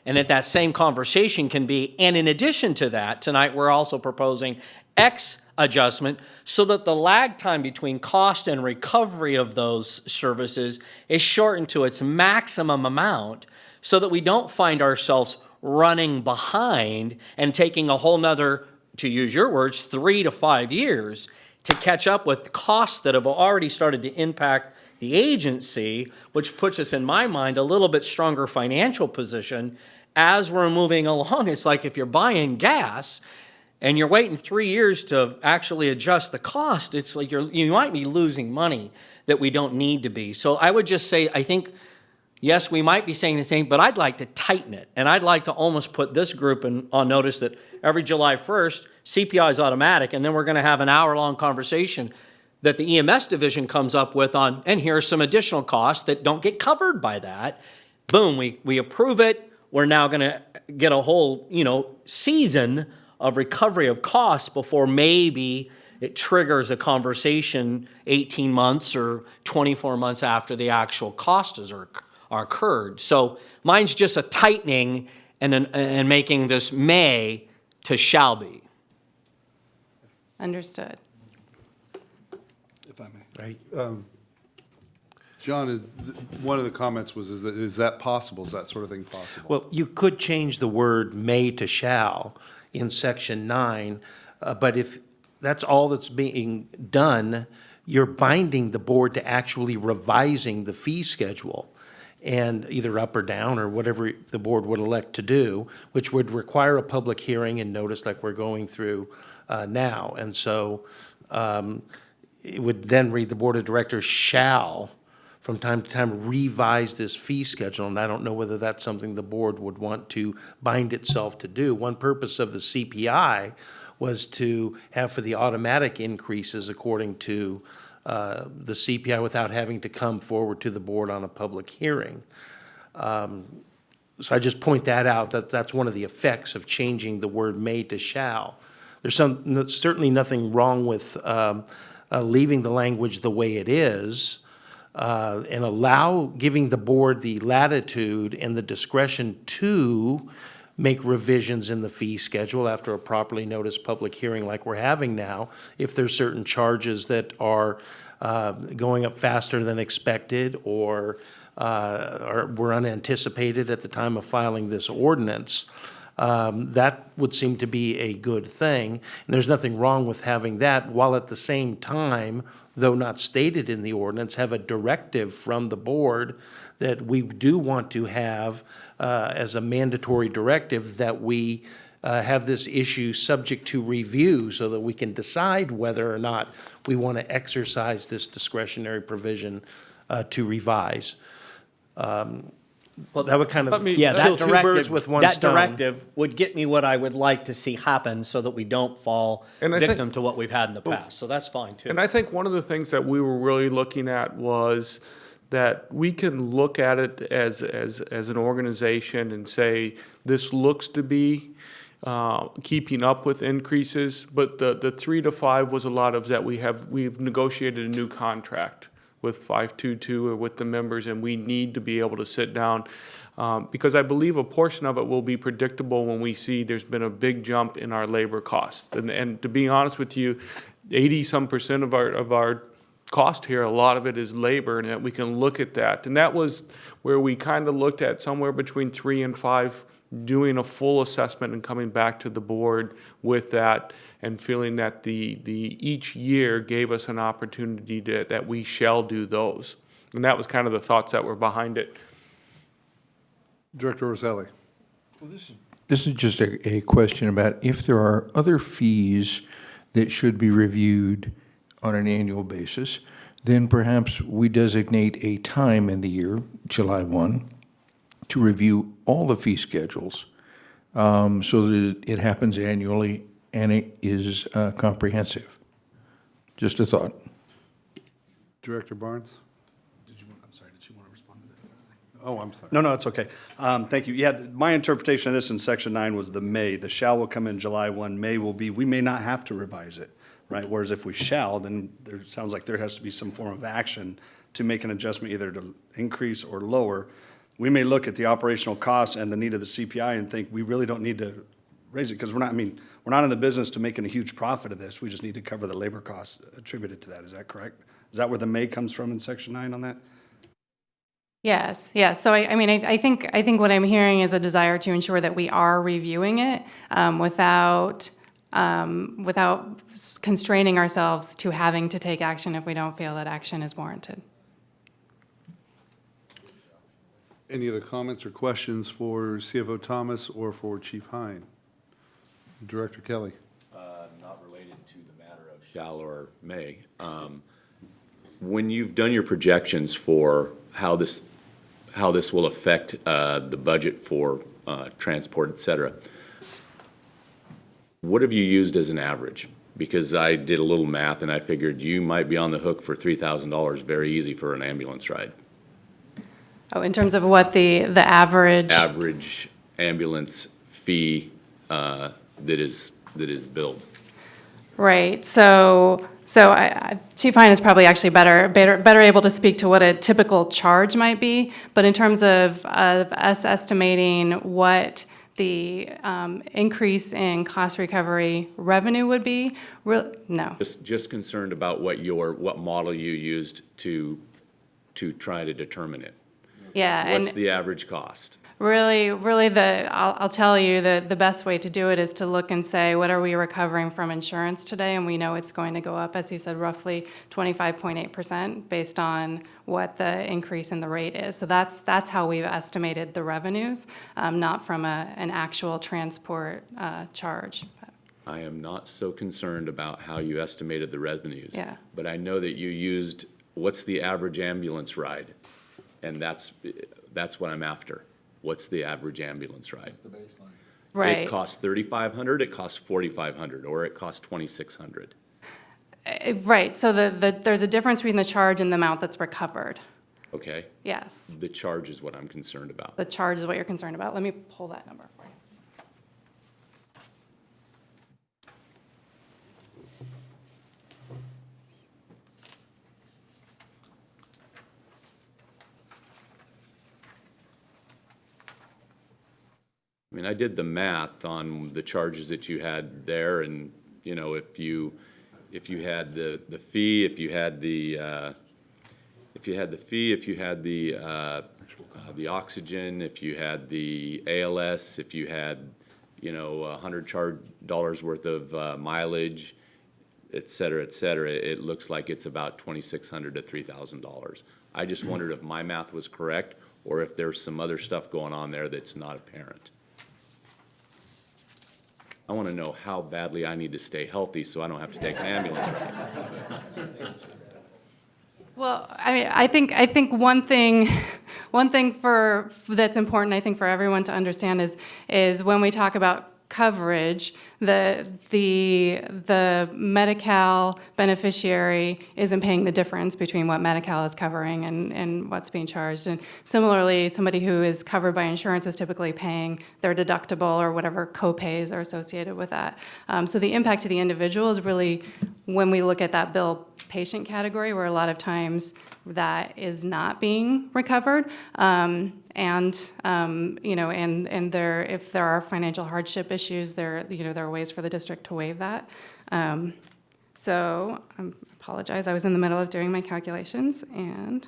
Q: And that same conversation can be, and in addition to that, tonight we're also proposing X adjustment so that the lag time between cost and recovery of those services is shortened to its maximum amount so that we don't find ourselves running behind and taking a whole nother, to use your words, 3 to 5 years to catch up with costs that have already started to impact the agency, which puts us, in my mind, a little bit stronger financial position as we're moving along. It's like if you're buying gas and you're waiting 3 years to actually adjust the cost, it's like you might be losing money that we don't need to be. So I would just say, I think, yes, we might be saying the same, but I'd like to tighten it. And I'd like to almost put this group on notice that every July 1st, CPI is automatic, and then we're going to have an hour-long conversation that the EMS division comes up with on, and here are some additional costs that don't get covered by that. Boom, we approve it. We're now going to get a whole, season of recovery of costs before maybe it triggers a conversation 18 months or 24 months after the actual costs are occurred. So mine's just a tightening and making this may to shall be.
N: Understood.
A: If I may. Right. John, one of the comments was, is that possible? Is that sort of thing possible?
M: Well, you could change the word may to shall in Section 9, but if that's all that's being done, you're binding the board to actually revising the fee schedule, and either up or down or whatever the board would elect to do, which would require a public hearing and notice like we're going through now. And so it would then read the board of directors shall from time to time revise this fee schedule, and I don't know whether that's something the board would want to bind itself to do. One purpose of the CPI was to have for the automatic increases according to the CPI without having to come forward to the board on a public hearing. So I just point that out, that that's one of the effects of changing the word may to shall. There's certainly nothing wrong with leaving the language the way it is, and giving the board the latitude and the discretion to make revisions in the fee schedule after a properly noticed public hearing like we're having now, if there's certain charges that are going up faster than expected or were unanticipated at the time of filing this ordinance. That would seem to be a good thing. And there's nothing wrong with having that, while at the same time, though not stated in the ordinance, have a directive from the board that we do want to have as a mandatory directive that we have this issue subject to review so that we can decide whether or not we want to exercise this discretionary provision to revise. Well, that would kind of kill two birds with one stone.
Q: That directive would get me what I would like to see happen so that we don't fall victim to what we've had in the past. So that's fine too.
D: And I think one of the things that we were really looking at was that we can look at it as an organization and say, this looks to be keeping up with increases, but the 3 to 5 was a lot of that we've negotiated a new contract with 522 or with the members, and we need to be able to sit down because I believe a portion of it will be predictable when we see there's been a big jump in our labor costs. And to be honest with you, 80-some% of our cost here, a lot of it is labor, and that we can look at that. And that was where we kind of looked at somewhere between 3 and 5, doing a full assessment and coming back to the board with that and feeling that each year gave us an opportunity that we shall do those. And that was kind of the thoughts that were behind it.
A: Director Roselli.
R: Well, this is just a question about if there are other fees that should be reviewed on an annual basis, then perhaps we designate a time in the year, July 1, to review all the fee schedules so that it happens annually and it is comprehensive. Just a thought.
A: Director Barnes?
S: Did you want to respond to that?
A: Oh, I'm sorry.
S: No, it's okay. Thank you. Yeah, my interpretation of this in section 9 was the may. The shall will come in July 1. May will be, we may not have to revise it, right? Whereas if we shall, then there sounds like there has to be some form of action to make an adjustment either to increase or lower. We may look at the operational costs and the need of the CPI and think we really don't need to raise it because we're not in the business to making a huge profit of this. We just need to cover the labor costs attributed to that. Is that correct? Is that where the may comes from in section 9 on that?
N: Yes. So I think what I'm hearing is a desire to ensure that we are reviewing it without constraining ourselves to having to take action if we don't feel that action is warranted.
A: Any other comments or questions for CFO Thomas or for Chief Hine? Director Kelly.
C: Not related to the matter of shall or may. When you've done your projections for how this will affect the budget for transport, et cetera, what have you used as an average? Because I did a little math and I figured you might be on the hook for $3,000 very easy for an ambulance ride.
N: Oh, in terms of what the average
C: ambulance fee that is billed.
N: Right. So Chief Hine is probably actually better able to speak to what a typical charge might be. But in terms of us estimating what the increase in cost recovery revenue would be, no.
C: Just concerned about what model you used to try to determine it.
N: Yeah.
C: What's the average cost?
N: Really, I'll tell you the best way to do it is to look and say, what are we recovering from insurance today? And we know it's going to go up, as he said, roughly 25.8% based on what the increase in the rate is. So that's how we've estimated the revenues, not from an actual transport charge.
C: I am not so concerned about how you estimated the revenues.
N: Yeah.
C: But I know that you used, what's the average ambulance ride? And that's what I'm after. What's the average ambulance ride?
B: What's the baseline?
N: Right.
C: It costs $3,500, it costs $4,500, or it costs $2,600.
N: Right, so there's a difference between the charge and the amount that's recovered.
C: Okay?
N: Yes,
C: The charge is what I'm concerned about.
N: the charge is what you're concerned about. Let me pull that number for you.
C: I mean, I did the math on the charges that you had there, and, you know, if you had the fee, if you had the oxygen, if you had the ALS, if you had, you know, $100 worth of mileage, et cetera, it looks like it's about $2,600 to $3,000. I just wondered if my math was correct, or if there's some other stuff going on there that's not apparent. I want to know how badly I need to stay healthy so I don't have to take an ambulance ride.
N: Well, I mean, I think one thing that's important, I think, for everyone to understand is when we talk about coverage, the Medi-Cal beneficiary isn't paying the difference between what Medi-Cal is covering and what's being charged. And similarly, somebody who is covered by insurance is typically paying their deductible or whatever co-pays are associated with that. So the impact to the individual is really when we look at that bill patient category, where a lot of times that is not being recovered. You know, and if there are financial hardship issues, there are ways for the district to waive that. So I apologize, I was in the middle of doing my calculations and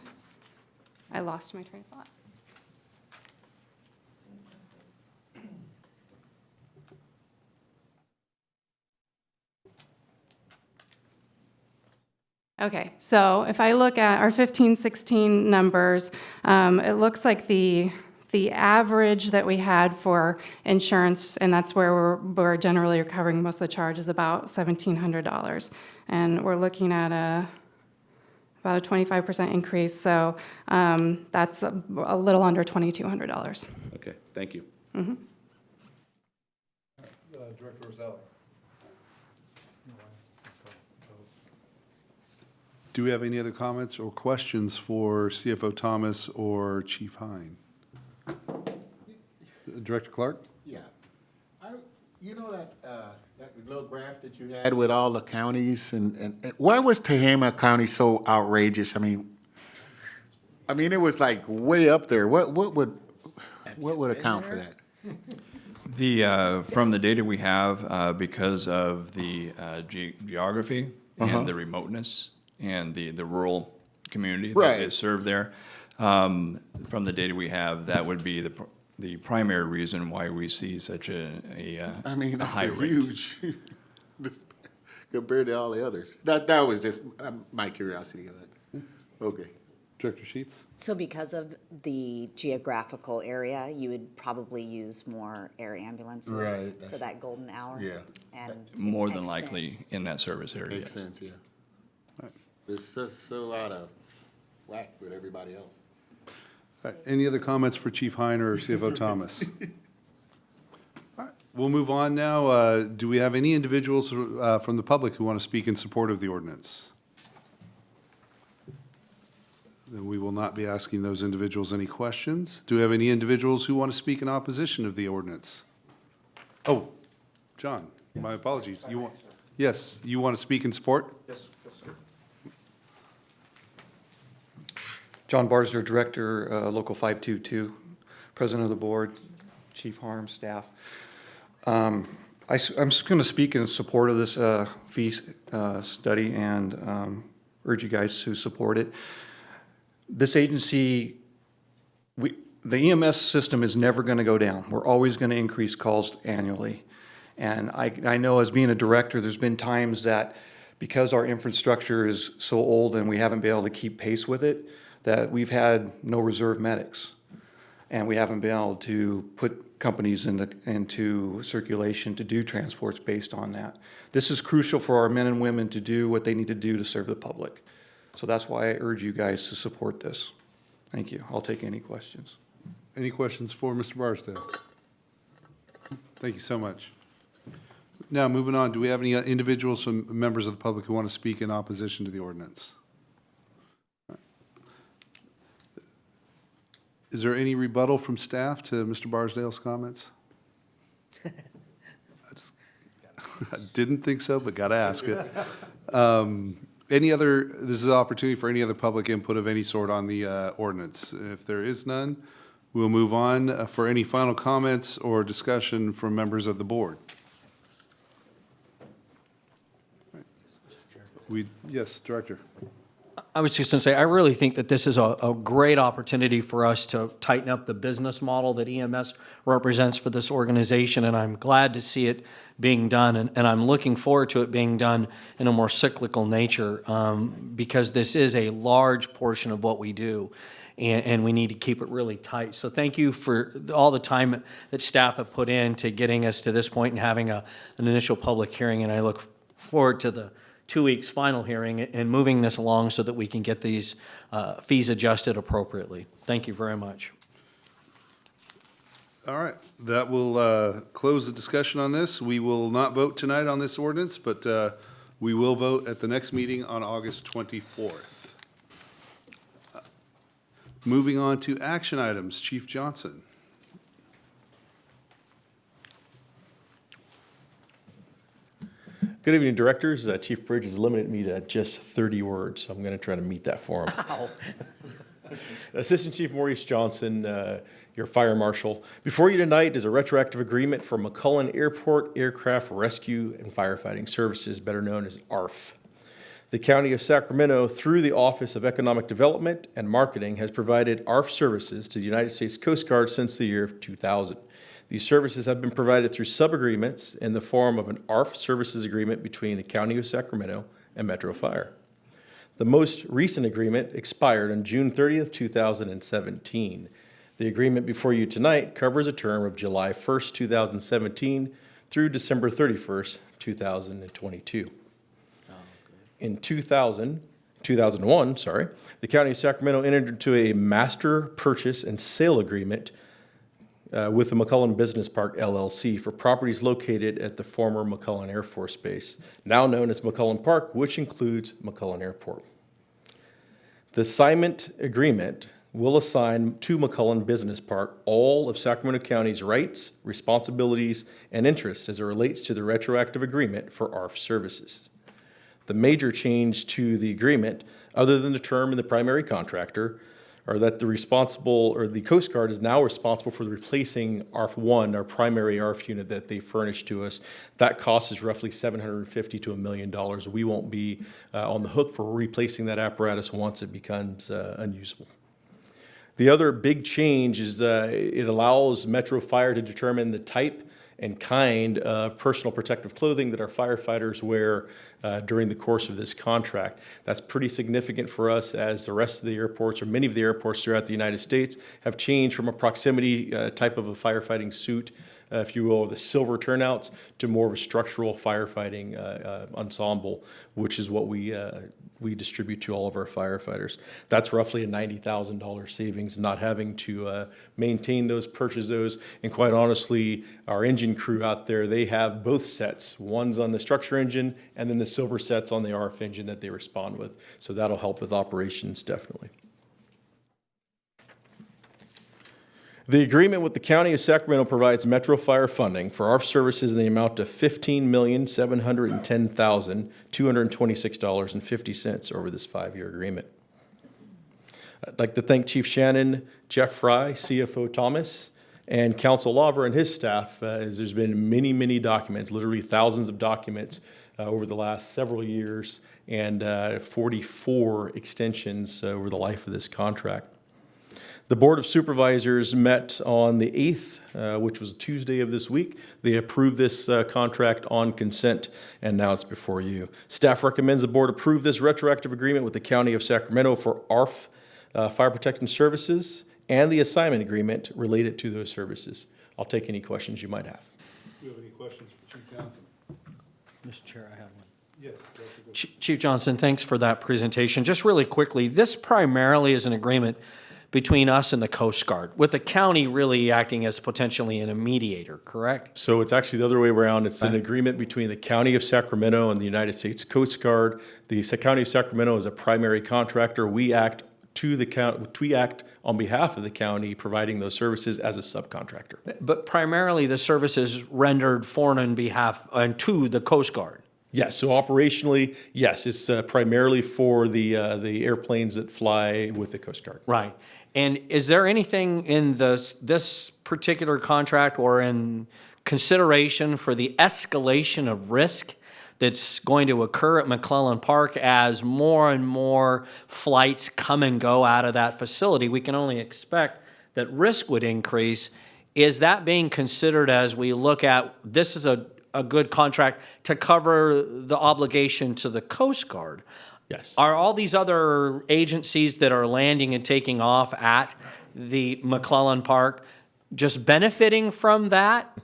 N: I lost my train of thought. Okay, so if I look at our 15-16 numbers, it looks like the average that we had for insurance, and that's where we're generally recovering most of the charge, is about $1,700. And we're looking at about a 25% increase, so that's a little under $2,200.
C: Okay, thank you.
N: Mm-hmm.
A: Director Rosali. Do we have any other comments or questions for CFO Thomas or Chief Hine? Director Clark?
B: Yeah. You know that little graph that you had with all the counties, and why was Tehama County so outrageous? I mean, it was like way up there. What would account for that?
O: From the data we have, because of the geography and the remoteness and the rural community that is served there, from the data we have, that would be the primary reason why we see such a high rate.
B: Huge compared to all the others. That was just my curiosity of it. Okay.
A: Director Sheets?
T: So because of the geographical area, you would probably use more air ambulances for that golden hour?
B: Yeah.
T: And
O: More than likely in that service area.
B: Makes sense, yeah. It's just so out of whack with everybody else.
A: All right, any other comments for Chief Hine or CFO Thomas? All right, we'll move on now. Do we have any individuals from the public who want to speak in support of the ordinance? Then we will not be asking those individuals any questions. Do we have any individuals who want to speak in opposition of the ordinance? Oh, John, my apologies. Yes, you want to speak in support?
U: Yes, sir. John Barsner, Director, Local 522, President of the Board, Chief Harm, staff. I'm just going to speak in support of this fee study and urge you guys to support it. This agency, the EMS system is never going to go down. We're always going to increase calls annually. And I know as being a director, there's been times that because our infrastructure is so old and we haven't been able to keep pace with it, that we've had no reserve medics. And we haven't been able to put companies into circulation to do transports based on that. This is crucial for our men and women to do what they need to do to serve the public. So that's why I urge you guys to support this. Thank you. I'll take any questions.
A: Any questions for Mr. Barstow? Thank you so much. Now, moving on, do we have any individuals from members of the public who want to speak in opposition to the ordinance? Is there any rebuttal from staff to Mr. Barsdale's comments? I didn't think so, but got to ask it. This is an opportunity for any other public input of any sort on the ordinance. If there is none, we'll move on for any final comments or discussion from members of the board. Yes, Director.
Q: I was just going to say, I really think that this is a great opportunity for us to tighten up the business model that EMS represents for this organization, and I'm glad to see it being done, and I'm looking forward to it being done in a more cyclical nature, because this is a large portion of what we do, and we need to keep it really tight. So thank you for all the time that staff have put in to getting us to this point and having an initial public hearing, and I look forward to the 2 weeks final hearing and moving this along so that we can get these fees adjusted appropriately. Thank you very much.
A: All right, that will close the discussion on this. We will not vote tonight on this ordinance, but we will vote at the next meeting on August 24th. Moving on to action items, Chief Johnson.
F: Good evening, directors. Chief Bridge has limited me to just 30 words, so I'm going to try to meet that for him.
Q: Wow.
F: Assistant Chief Maurice Johnson, your fire marshal. Before you tonight is a retroactive agreement for McCullen Airport Aircraft Rescue and Firefighting Services, better known as ARF. The County of Sacramento, through the Office of Economic Development and Marketing, has provided ARF services to the United States Coast Guard since the year of 2000. These services have been provided through sub-agreements in the form of an ARF services agreement between the County of Sacramento and Metro Fire. The most recent agreement expired on June 30th, 2017. The agreement before you tonight covers a term of July 1st, 2017 through December 31st, 2022. In 2001, the County of Sacramento entered into a master purchase and sale agreement with the McCullen Business Park LLC for properties located at the former McCullen Air Force Base, now known as McCullen Park, which includes McCullen Airport. The assignment agreement will assign to McCullen Business Park all of Sacramento County's rights, responsibilities, and interests as it relates to the retroactive agreement for ARF services. The major change to the agreement, other than the term and the primary contractor, are that the Coast Guard is now responsible for replacing ARF-1, our primary ARF unit that they furnished to us. That cost is roughly $750,000 to $1 million. We won't be on the hook for replacing that apparatus once it becomes unusable. The other big change is it allows Metro Fire to determine the type and kind of personal protective clothing that our firefighters wear during the course of this contract. That's pretty significant for us, as the rest of the airports, or many of the airports throughout the United States, have changed from a proximity type of a firefighting suit, if you will, the silver turnouts, to more of a structural firefighting ensemble, which is what we distribute to all of our firefighters. That's roughly a $90,000 savings, not having to maintain those, purchase those, and quite honestly, our engine crew out there, they have both sets. One's on the structure engine, and then the silver set's on the ARF engine that they respond with. So that'll help with operations, definitely. The agreement with the County of Sacramento provides Metro Fire funding for ARF services in the amount of $15,710,226.50 over this 5-year agreement. I'd like to thank Chief Shannon, Jeff Fry, CFO Thomas, and Council Lawver and his staff, as there's been many, many documents, literally thousands of documents over the last several years, and 44 extensions over the life of this contract. The Board of Supervisors met on the 8th, which was Tuesday of this week. They approved this contract on consent, and now it's before you. Staff recommends the board approve this retroactive agreement with the County of Sacramento for ARF fire protection services and the assignment agreement related to those services. I'll take any questions you might have.
A: Do you have any questions for Chief Johnson?
Q: Mr. Chair, I have one.
A: Yes.
Q: Chief Johnson, thanks for that presentation. Just really quickly, this primarily is an agreement between us and the Coast Guard, with the county really acting as potentially a mediator, correct?
F: So it's actually the other way around. It's an agreement between the County of Sacramento and the United States Coast Guard. The County of Sacramento is a primary contractor. We act on behalf of the county, providing those services as a subcontractor.
Q: But primarily the services rendered for and behalf and to the Coast Guard.
F: Yes, so operationally, yes, it's primarily for the airplanes that fly with the Coast Guard.
Q: Right. And is there anything in this particular contract or in consideration for the escalation of risk that's going to occur at McClellan Park as more and more flights come and go out of that facility? We can only expect that risk would increase. Is that being considered as we look at, this is a good contract to cover the obligation to the Coast Guard?
F: Yes.
Q: Are all these other agencies that are landing and taking off at the McClellan Park just benefiting from that?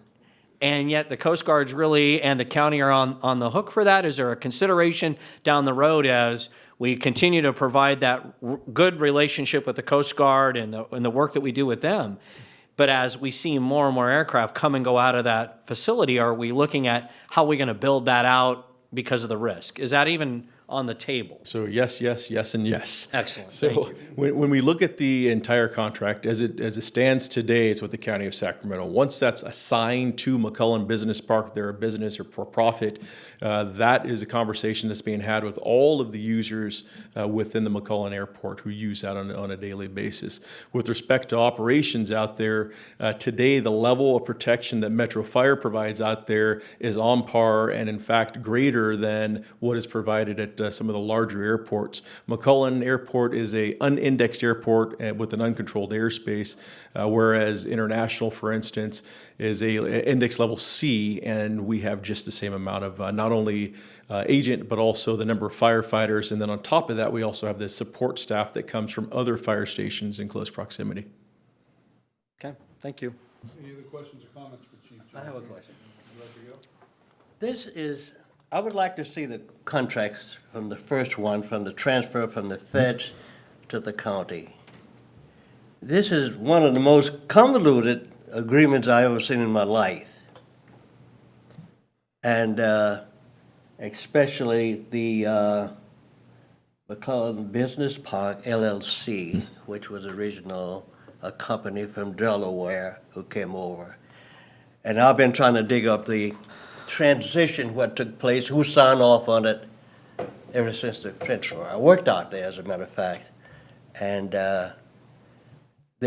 Q: And yet the Coast Guard's really, and the county are on the hook for that? Is there a consideration down the road as we continue to provide that good relationship with the Coast Guard and the work that we do with them? But as we see more and more aircraft come and go out of that facility, are we looking at how we're going to build that out because of the risk? Is that even on the table?
F: So yes, yes, yes, and yes.
Q: Excellent.
F: So
Q: Thank you.
F: when we look at the entire contract, as it stands today, it's with the County of Sacramento. Once that's assigned to McClellan Business Park, they're a business or for profit, that is a conversation that's being had with all of the users within the McClellan Airport who use that on a daily basis. With respect to operations out there, today the level of protection that Metro Fire provides out there is on par and in fact greater than what is provided at some of the larger airports. McClellan Airport is a unindexed airport with an uncontrolled airspace, whereas International, for instance, is a index level C, and we have just the same amount of not only agent, but also the number of firefighters. And then on top of that, we also have the support staff that comes from other fire stations in close proximity.
Q: Okay, thank you.
A: Any other questions or comments for Chief Johnson?
P: I have a question.
A: Would you like to go?
P: This is, I would like to see the contracts from the first one, from the transfer from the feds to the county. This is one of the most convoluted agreements I ever seen in my life. And especially the McClellan Business Park LLC, which was originally a company from Delaware who came over. And I've been trying to dig up the transition, what took place, who signed off on it ever since the transfer. I worked out there, as a matter of fact. And the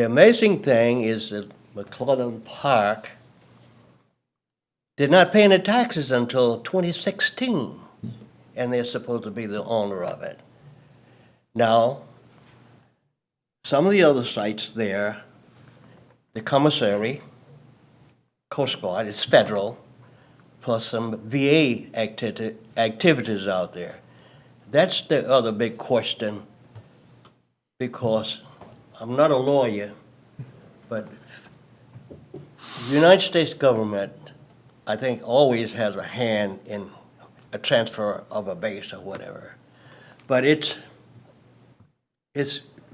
P: amazing thing is that McClellan Park did not pay any taxes until 2016, and they're supposed to be the owner of it. Now, some of the other sites there, the commissary, Coast Guard, it's federal, plus some VA activities out there. That's the other big question, because I'm not a lawyer, but the United States government, I think, always has a hand in a transfer of a base or whatever. But it's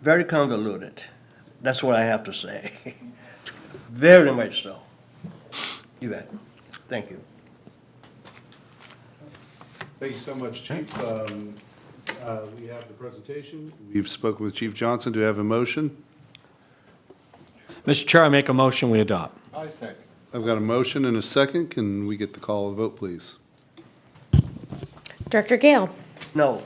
P: very convoluted. That's what I have to say. Very much so. You bet. Thank you.
A: Thank you so much, Chief. We have the presentation. We've spoken with Chief Johnson. Do we have a motion?
Q: Mr. Chair, I make a motion we adopt.
B: I second.
A: I've got a motion and a second. Can we get the call of the vote, please?
E: Director Gale.
P: No.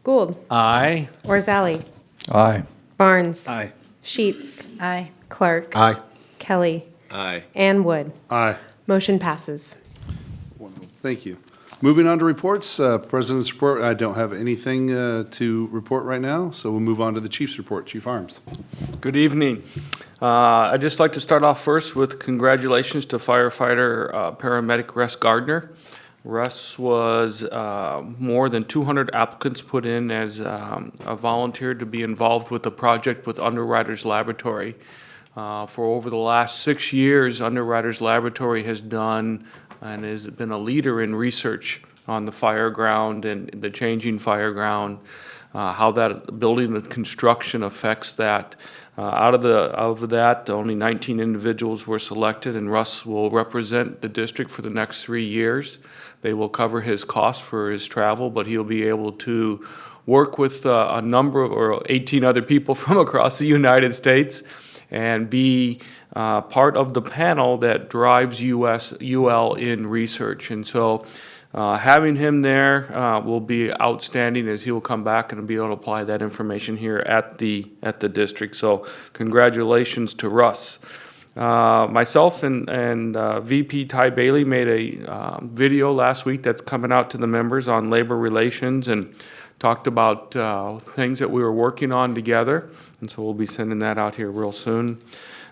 E: Gould.
Q: Aye.
E: Orzali.
R: Aye.
E: Barnes.
S: Aye.
E: Sheets. Aye. Clark.
B: Aye.
E: Kelly.
C: Aye.
E: And Wood.
A: Aye.
E: Motion passes.
A: Wonderful. Thank you. Moving on to reports, President's report. I don't have anything to report right now, so we'll move on to the Chief's report. Chief Harms.
D: Good evening. I'd just like to start off first with congratulations to firefighter paramedic Russ Gardner. Russ was more than 200 applicants put in as a volunteer to be involved with the project with Underwriters Laboratory. For over the last 6 years, Underwriters Laboratory has done and has been a leader in research on the fire ground and the changing fire ground. how that building and construction affects that. Out of that, only 19 individuals were selected, and Russ will represent the district for the next 3 years. They will cover his costs for his travel, but he'll be able to work with a number or 18 other people from across the United States and be part of the panel that drives UL in research. And so having him there will be outstanding, as he will come back and be able to apply that information here at the district. So congratulations to Russ. Myself and VP Ty Bailey made a video last week that's coming out to the members on labor relations and talked about things that we were working on together. And so we'll be sending that out here real soon.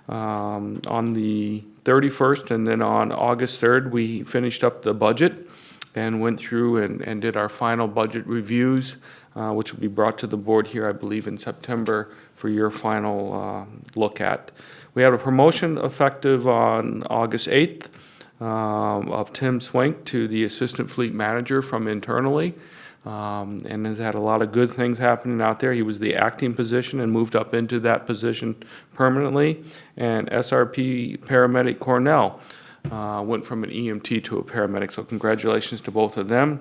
D: On the 31st and then on August 3rd, we finished up the budget and went through and did our final budget reviews, which will be brought to the board here, I believe, in September for your final look at. We had a promotion effective on August 8th of Tim Swink to the Assistant Fleet Manager from internally, and has had a lot of good things happening out there. He was the acting position and moved up into that position permanently. And SRP Paramedic Cornell went from an EMT to a paramedic, so congratulations to both of them.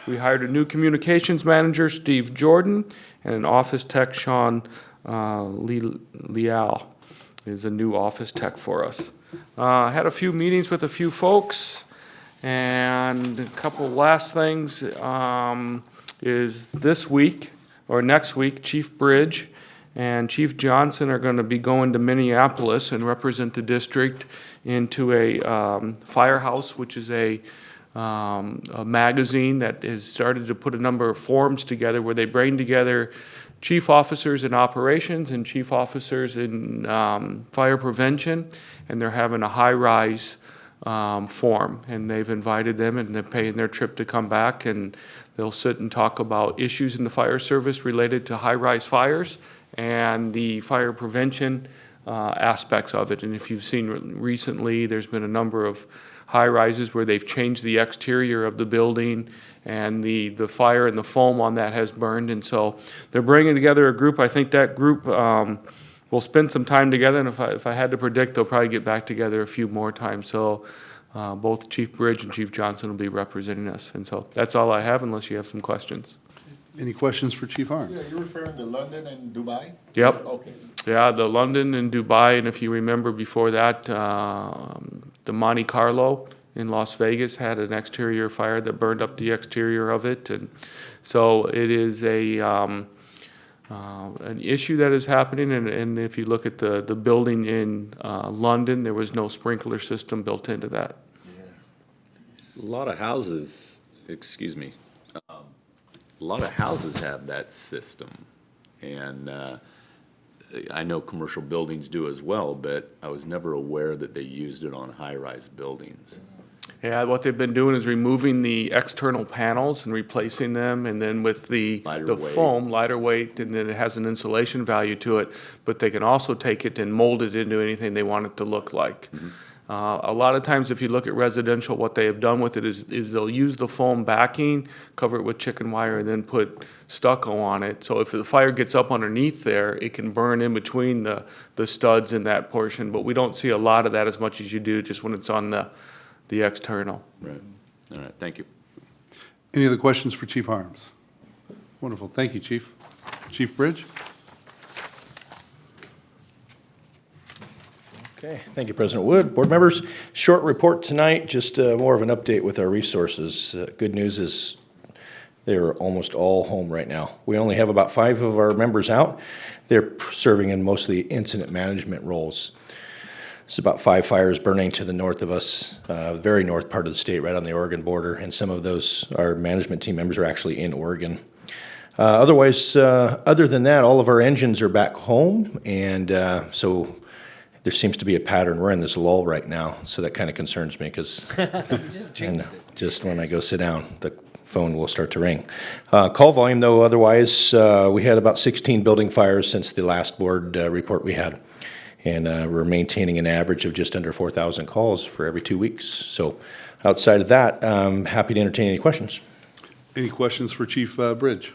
D: We hired a new communications manager, Steve Jordan, and an office tech, Sean Leal, is a new office tech for us. Had a few meetings with a few folks, and a couple last things is this week, or next week, Chief Bridge and Chief Johnson are going to be going to Minneapolis and represent the district into a Firehouse, which is a magazine that has started to put a number of forums together where they bring together chief officers in operations and chief officers in fire prevention, and they're having a high-rise forum, and they've invited them, and they're paying their trip to come back, and they'll sit and talk about issues in the fire service related to high-rise fires and the fire prevention aspects of it. And if you've seen recently, there's been a number of high-rises where they've changed the exterior of the building, and the fire and the foam on that has burned. And so they're bringing together a group. I think that group will spend some time together, and if I had to predict, they'll probably get back together a few more times. So both Chief Bridge and Chief Johnson will be representing us. And so that's all I have, unless you have some questions.
A: Any questions for Chief Harms?
B: Yeah, you're referring to London and Dubai?
D: Yep.
B: Okay.
D: Yeah, the London and Dubai, and if you remember before that, the Monte Carlo in Las Vegas had an exterior fire that burned up the exterior of it. And so it is an issue that is happening, and if you look at the building in London, there was no sprinkler system built into that.
C: A lot of houses, a lot of houses have that system, and I know commercial buildings do as well, but I was never aware that they used it on high-rise buildings.
D: Yeah, what they've been doing is removing the external panels and replacing them, and then with the foam, lighter weight, and then it has an insulation value to it, but they can also take it and mold it into anything they want it to look like. A lot of times, if you look at residential, what they have done with it is they'll use the foam backing, cover it with chicken wire, and then put stucco on it. So if the fire gets up underneath there, it can burn in between the studs in that portion. But we don't see a lot of that as much as you do just when it's on the external.
C: Right. All right. Thank you.
A: Any other questions for Chief Harms? Wonderful. Thank you, Chief. Chief Bridge?
F: Okay, thank you, President Wood. Board members, short report tonight, just more of an update with our resources. Good news is they're almost all home right now. We only have about 5 of our members out. They're serving in mostly incident management roles. It's about 5 fires burning to the north of us, very north part of the state, right on the Oregon border, and some of those, our management team members are actually in Oregon. Otherwise, other than that, all of our engines are back home, and so there seems to be a pattern. We're in this lull right now, so that kind of concerns me because just when I go sit down, the phone will start to ring. Call volume, though, otherwise, we had about 16 building fires since the last board report we had, and we're maintaining an average of just under 4,000 calls for every 2 weeks. So outside of that, I'm happy to entertain any questions.
A: Any questions for Chief Bridge?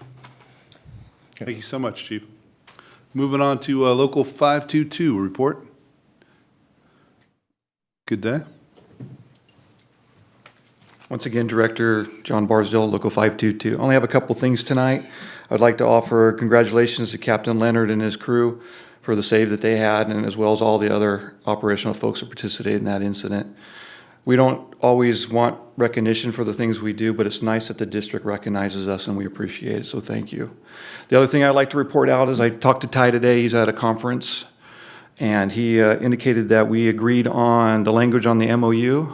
A: Thank you so much, Chief. Moving on to Local 522 report. Good day.
U: Once again, Director John Barsdale, Local 522. I only have a couple things tonight. I'd like to offer congratulations to Captain Leonard and his crew for the save that they had, and as well as all the other operational folks who participated in that incident. We don't always want recognition for the things we do, but it's nice that the district recognizes us and we appreciate it, so thank you. The other thing I'd like to report out is I talked to Ty today. He's at a conference, and he indicated that we agreed on the language on the MOU,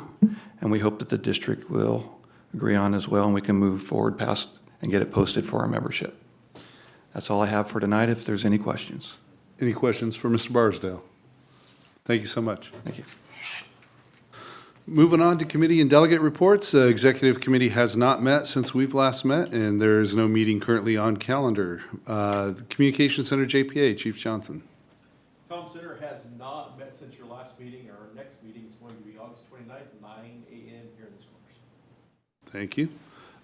U: and we hope that the district will agree on as well, and we can move forward past and get it posted for our membership. That's all I have for tonight, if there's any questions.
A: Any questions for Mr. Barsdale? Thank you so much.
U: Thank you.
A: Moving on to committee and delegate reports. Executive committee has not met since we've last met, and there is no meeting currently on calendar. The Communication Center JPA, Chief Johnson.
F: Comm Center has not met since your last meeting. Our next meeting is going to be August 29th, 9 a.m. here in this corners.
A: Thank you.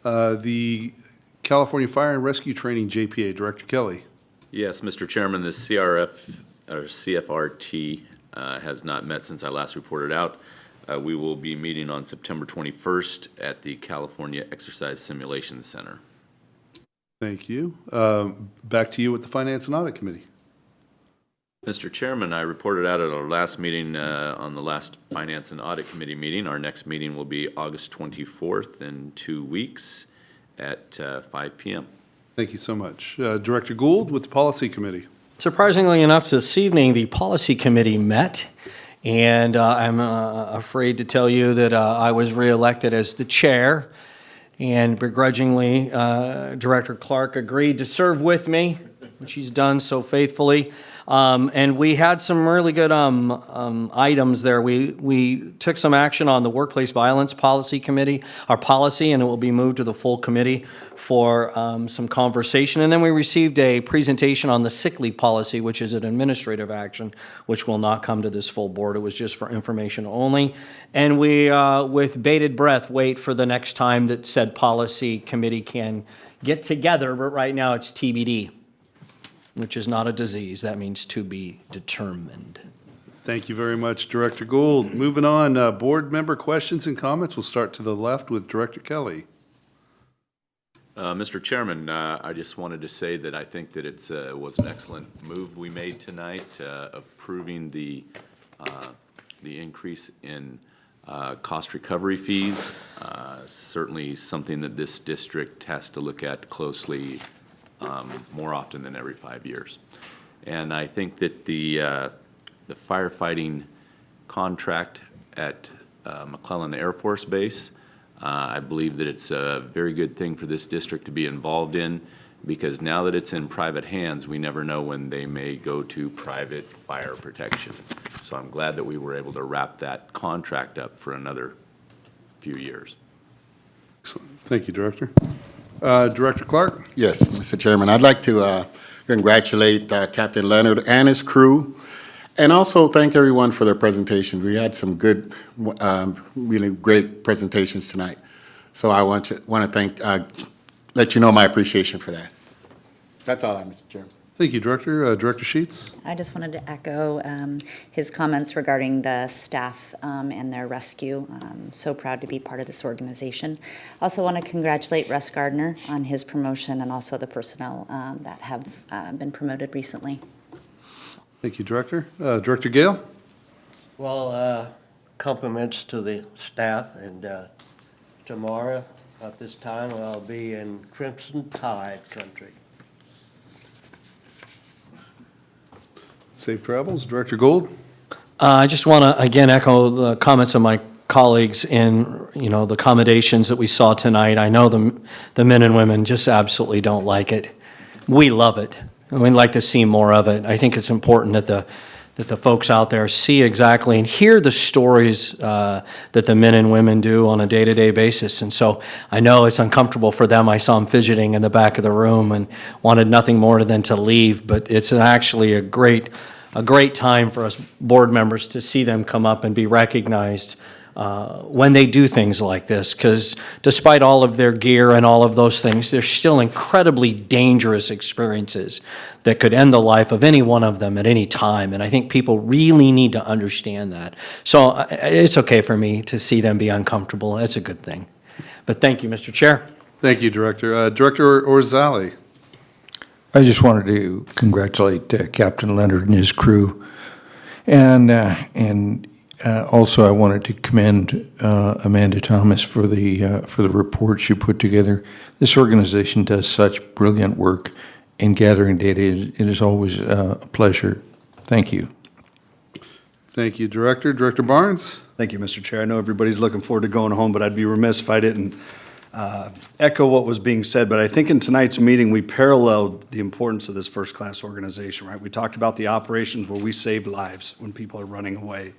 A: The California Fire and Rescue Training JPA, Director Kelly.
C: Yes, Mr. Chairman, the CFRT has not met since I last reported out. We will be meeting on September 21st at the California Exercise Simulation Center.
A: Thank you. Back to you with the Finance and Audit Committee.
C: Mr. Chairman, I reported out at our last meeting, on the last Finance and Audit Committee meeting. Our next meeting will be August 24th in 2 weeks at 5 p.m.
A: Thank you so much. Director Gould with the Policy Committee.
Q: Surprisingly enough, this evening, the Policy Committee met, and I'm afraid to tell you that I was reelected as the chair, and begrudgingly, Director Clark agreed to serve with me, which she's done so faithfully. And we had some really good items there. We took some action on the Workplace Violence Policy Committee, our policy, and it will be moved to the full committee for some conversation. And then we received a presentation on the sick leave policy, which is an administrative action, which will not come to this full board. It was just for information only. And we, with bated breath, wait for the next time that said policy committee can get together, but right now it's TBD. Which is not a disease. That means to be determined.
A: Thank you very much, Director Gould. Moving on, board member questions and comments. We'll start to the left with Director Kelly.
C: Mr. Chairman, I just wanted to say that I think that it was an excellent move we made tonight, approving the increase in cost recovery fees. Certainly something that this district has to look at closely more often than every 5 years. And I think that the firefighting contract at McClellan Air Force Base, I believe that it's a very good thing for this district to be involved in, because now that it's in private hands, we never know when they may go to private fire protection. So I'm glad that we were able to wrap that contract up for another few years.
A: Excellent. Thank you, Director. Director Clark?
B: Yes, Mr. Chairman, I'd like to congratulate Captain Leonard and his crew, and also thank everyone for their presentation. We had some good, really great presentations tonight. So I want to thank, let you know my appreciation for that. That's all I have, Mr. Chairman.
A: Thank you, Director. Director Sheets?
T: I just wanted to echo his comments regarding the staff and their rescue. I'm so proud to be part of this organization. Also want to congratulate Russ Gardner on his promotion and also the personnel that have been promoted recently.
A: Thank you, Director. Director Gale?
P: Well, compliments to the staff, and tomorrow at this time I'll be in Crimson Tide country.
A: Safe travels. Director Gould?
Q: I just want to, again, echo the comments of my colleagues in, the accommodations that we saw tonight. I know the men and women just absolutely don't like it. We love it, and we'd like to see more of it. I think it's important that the folks out there see exactly and hear the stories that the men and women do on a day-to-day basis. And so I know it's uncomfortable for them. I saw them fidgeting in the back of the room and wanted nothing more than to leave, but it's actually a great time for us board members to see them come up and be recognized when they do things like this, because despite all of their gear and all of those things, they're still incredibly dangerous experiences that could end the life of any one of them at any time. And I think people really need to understand that. So it's okay for me to see them be uncomfortable. That's a good thing. But thank you, Mr. Chair.
A: Thank you, Director. Director Orzali.
R: I just wanted to congratulate Captain Leonard and his crew. And also I wanted to commend Amanda Thomas for the report she put together. This organization does such brilliant work in gathering data. It is always a pleasure. Thank you.
A: Thank you, Director. Director Barnes?
S: Thank you, Mr. Chair. I know everybody's looking forward to going home, but I'd be remiss if I didn't echo what was being said. But I think in tonight's meeting, we paralleled the importance of this first-class organization, right? We talked about the operations where we saved lives when people are running away.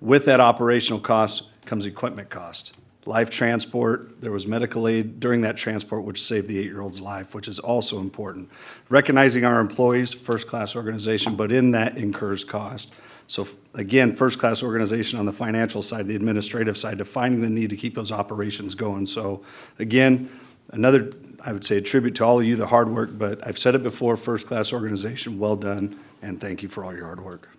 S: With that operational cost comes equipment cost. Life transport, there was medical aid during that transport, which saved the 8-year-old's life, which is also important. Recognizing our employees, first-class organization, but in that incurs cost. So again, first-class organization on the financial side, the administrative side, defining the need to keep those operations going. So again, another, I would say, a tribute to all of you, the hard work, but I've said it before, first-class organization, well done, and thank you for all your hard work.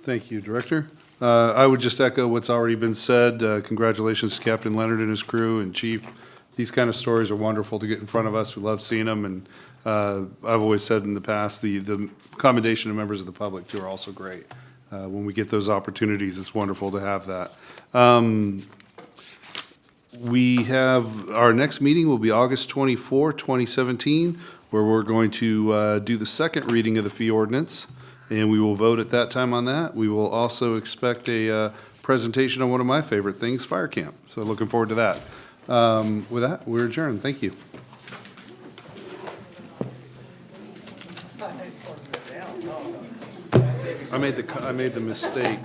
A: Thank you, Director. I would just echo what's already been said. Congratulations to Captain Leonard and his crew and Chief. These kind of stories are wonderful to get in front of us. We love seeing them, and I've always said in the past, the commendation of members of the public too are also great. When we get those opportunities, it's wonderful to have that. We have, our next meeting will be August 24, 2017, where we're going to do the second reading of the fee ordinance, and we will vote at that time on that. We will also expect a presentation on one of my favorite things, fire camp. So looking forward to that. With that, we're adjourned. Thank you. I made the mistake.